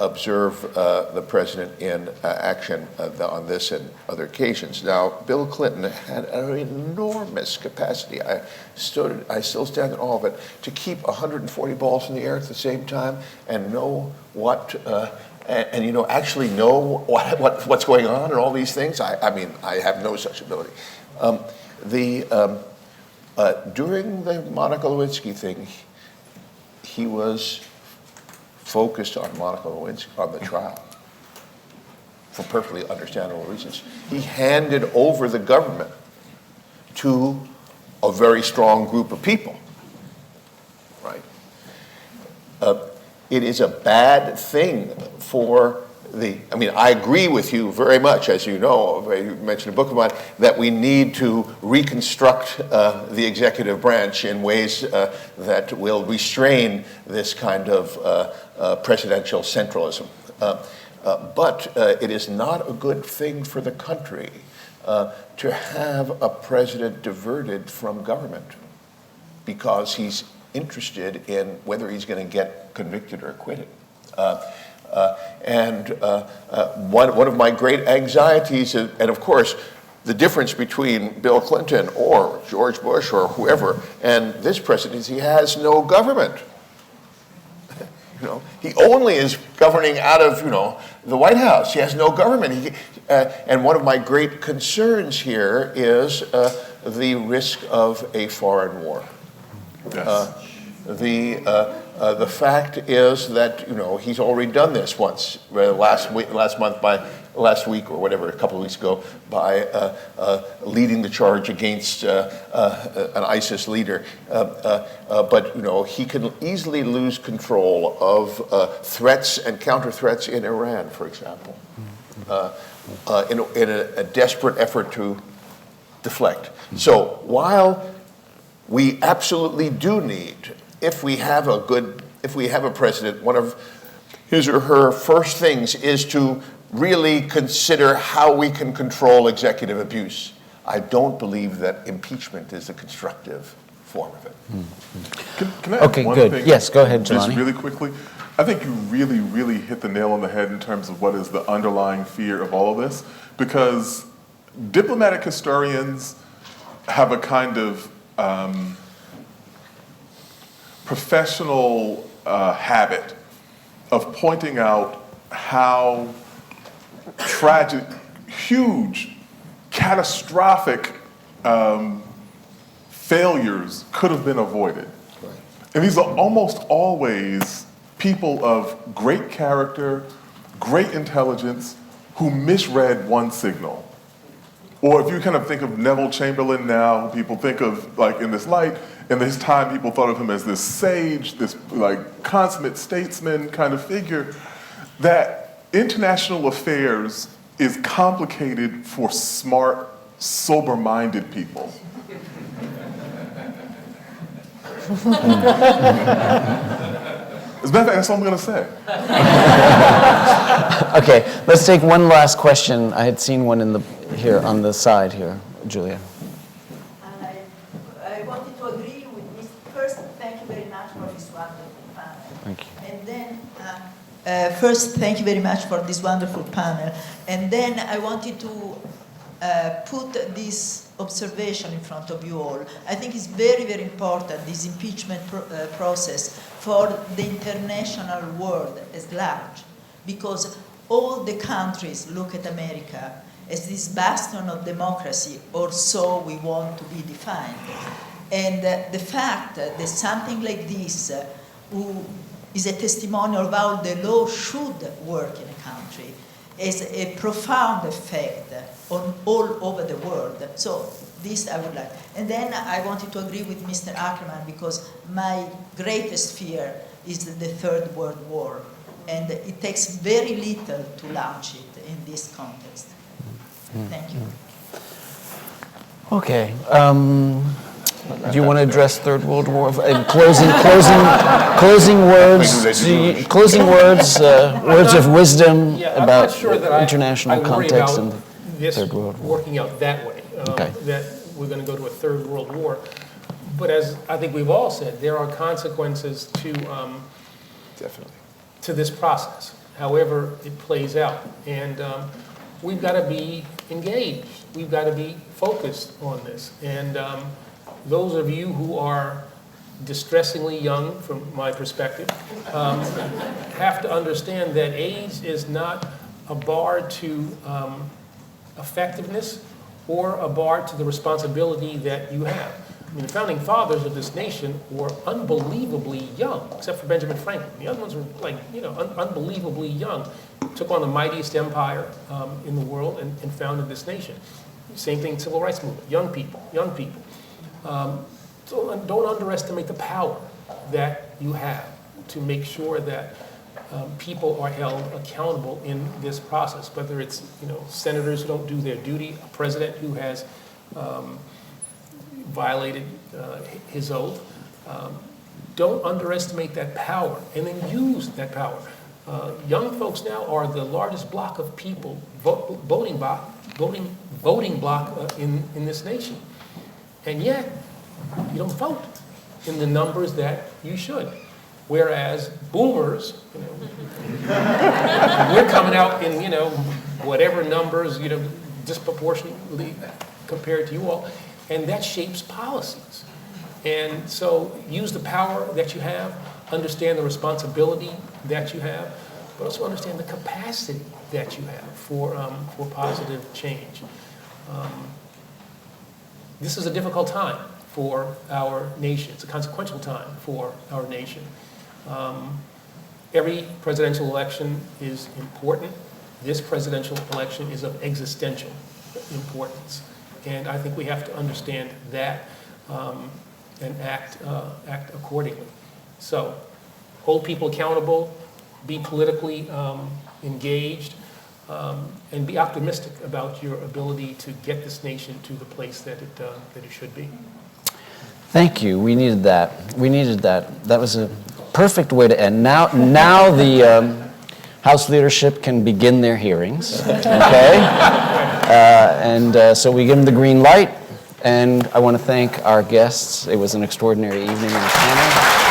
observe the president in action on this and other occasions. Now, Bill Clinton had an enormous capacity. I still stand in awe of it, to keep 140 balls in the air at the same time and know what, actually know what's going on and all these things. I mean, I have no such ability. During the Monica Lewinsky thing, he was focused on Monica Lewinsky, on the trial, for perfectly understandable reasons. He handed over the government to a very strong group of people, right? It is a bad thing for I agree with you very much, as you know, you mentioned a book of mine, that we need to reconstruct the executive branch in ways that will restrain this kind of presidential centralism. But it is not a good thing for the country to have a president diverted from government because he's interested in whether he's going to get convicted or acquitted. One of my great anxieties, and of course, the difference between Bill Clinton or George Bush or whoever and this presidency has no government. He only is governing out of the White House. He has no government. And one of my great concerns here is the risk of a foreign war. Yes. The fact is that he's already done this once last week or whatever, a couple of weeks ago, by leading the charge against an ISIS leader. But he can easily lose control of threats and counter threats in Iran, for example, in a desperate effort to deflect. So while we absolutely do need, if we have a president, one of his or her first things is to really consider how we can control executive abuse. I don't believe that impeachment is a constructive form of it. Can I add one good. thing? Yes, go ahead, Just Jelani. really quickly. I think you really, really hit the nail on the head in terms of what is the underlying fear of all of this, because diplomatic historians have a kind of professional habit of pointing out how tragic, huge, catastrophic failures could have been avoided. Right. And these are almost always people of great character, great intelligence, who misread one signal. Or if you kind of think of Neville Chamberlain now, people think of in this light. In his time, people thought of him as this sage, this consummate statesman kind of figure. That international affairs is complicated for smart, sober-minded people. As a matter of fact, that's all I'm going to say. Okay, let's take one last question. I had seen one here on the side here, Julia. I wanted to agree with this. First, thank you very much for this wonderful panel. Thank you. And then First, thank you very much for this wonderful panel. And then I wanted to put this observation in front of you all. I think it's very, very important, this impeachment process for the international world as large, because all the countries look at America as this bastion of democracy, or so we want to be defined. And the fact that something like this is a testimonial of how the law should work in a country has a profound effect on all over the world. So this I would like. And then I wanted to agree with Mr. Ackerman, because my greatest fear is the Third World War. And it takes very little to launch it in this context. Thank you. Okay. Do you want to address Third World War? Closing words. Words of wisdom about international context and the Third World War. Working out that way. Okay. That we're going to go to a Third World War. But as I think we've all said, there are consequences to Definitely. to this process, however it plays out. And we've got to be engaged. We've got to be focused on this. And those of you who are distressingly young, from my perspective, have to understand that age is not a bar to effectiveness or a bar to the responsibility that you have. I mean, the founding fathers of this nation were unbelievably young, except for Benjamin Franklin. The other ones were unbelievably young. Took on the mightiest empire in the world and founded this nation. Same thing, civil rights movement, young people. So don't underestimate the power that you have to make sure that people are held accountable in this process, whether it's senators who don't do their duty, a president who has violated his oath. Don't underestimate that power, and then use that power. Young folks now are the largest block of people, voting block in this nation, and yet you don't vote in the numbers that you should. Whereas boomers, we're coming out in whatever numbers disproportionately compared to you all, and that shapes policies. And so use the power that you have, understand the responsibility that you have, but also understand the capacity that you have for positive change. This is a difficult time for our nation. It's a consequential time for our nation. Every presidential election is important. This presidential election is of existential importance. And I think we have to understand that and act accordingly. So hold people accountable, be politically engaged, and be optimistic about your ability to get this nation to the place that it should be. Thank you. We needed that. That was a perfect way to end. Now the House leadership can begin their hearings. Okay, so we give them the green light. And I want to thank our guests. It was an extraordinary evening in the panel.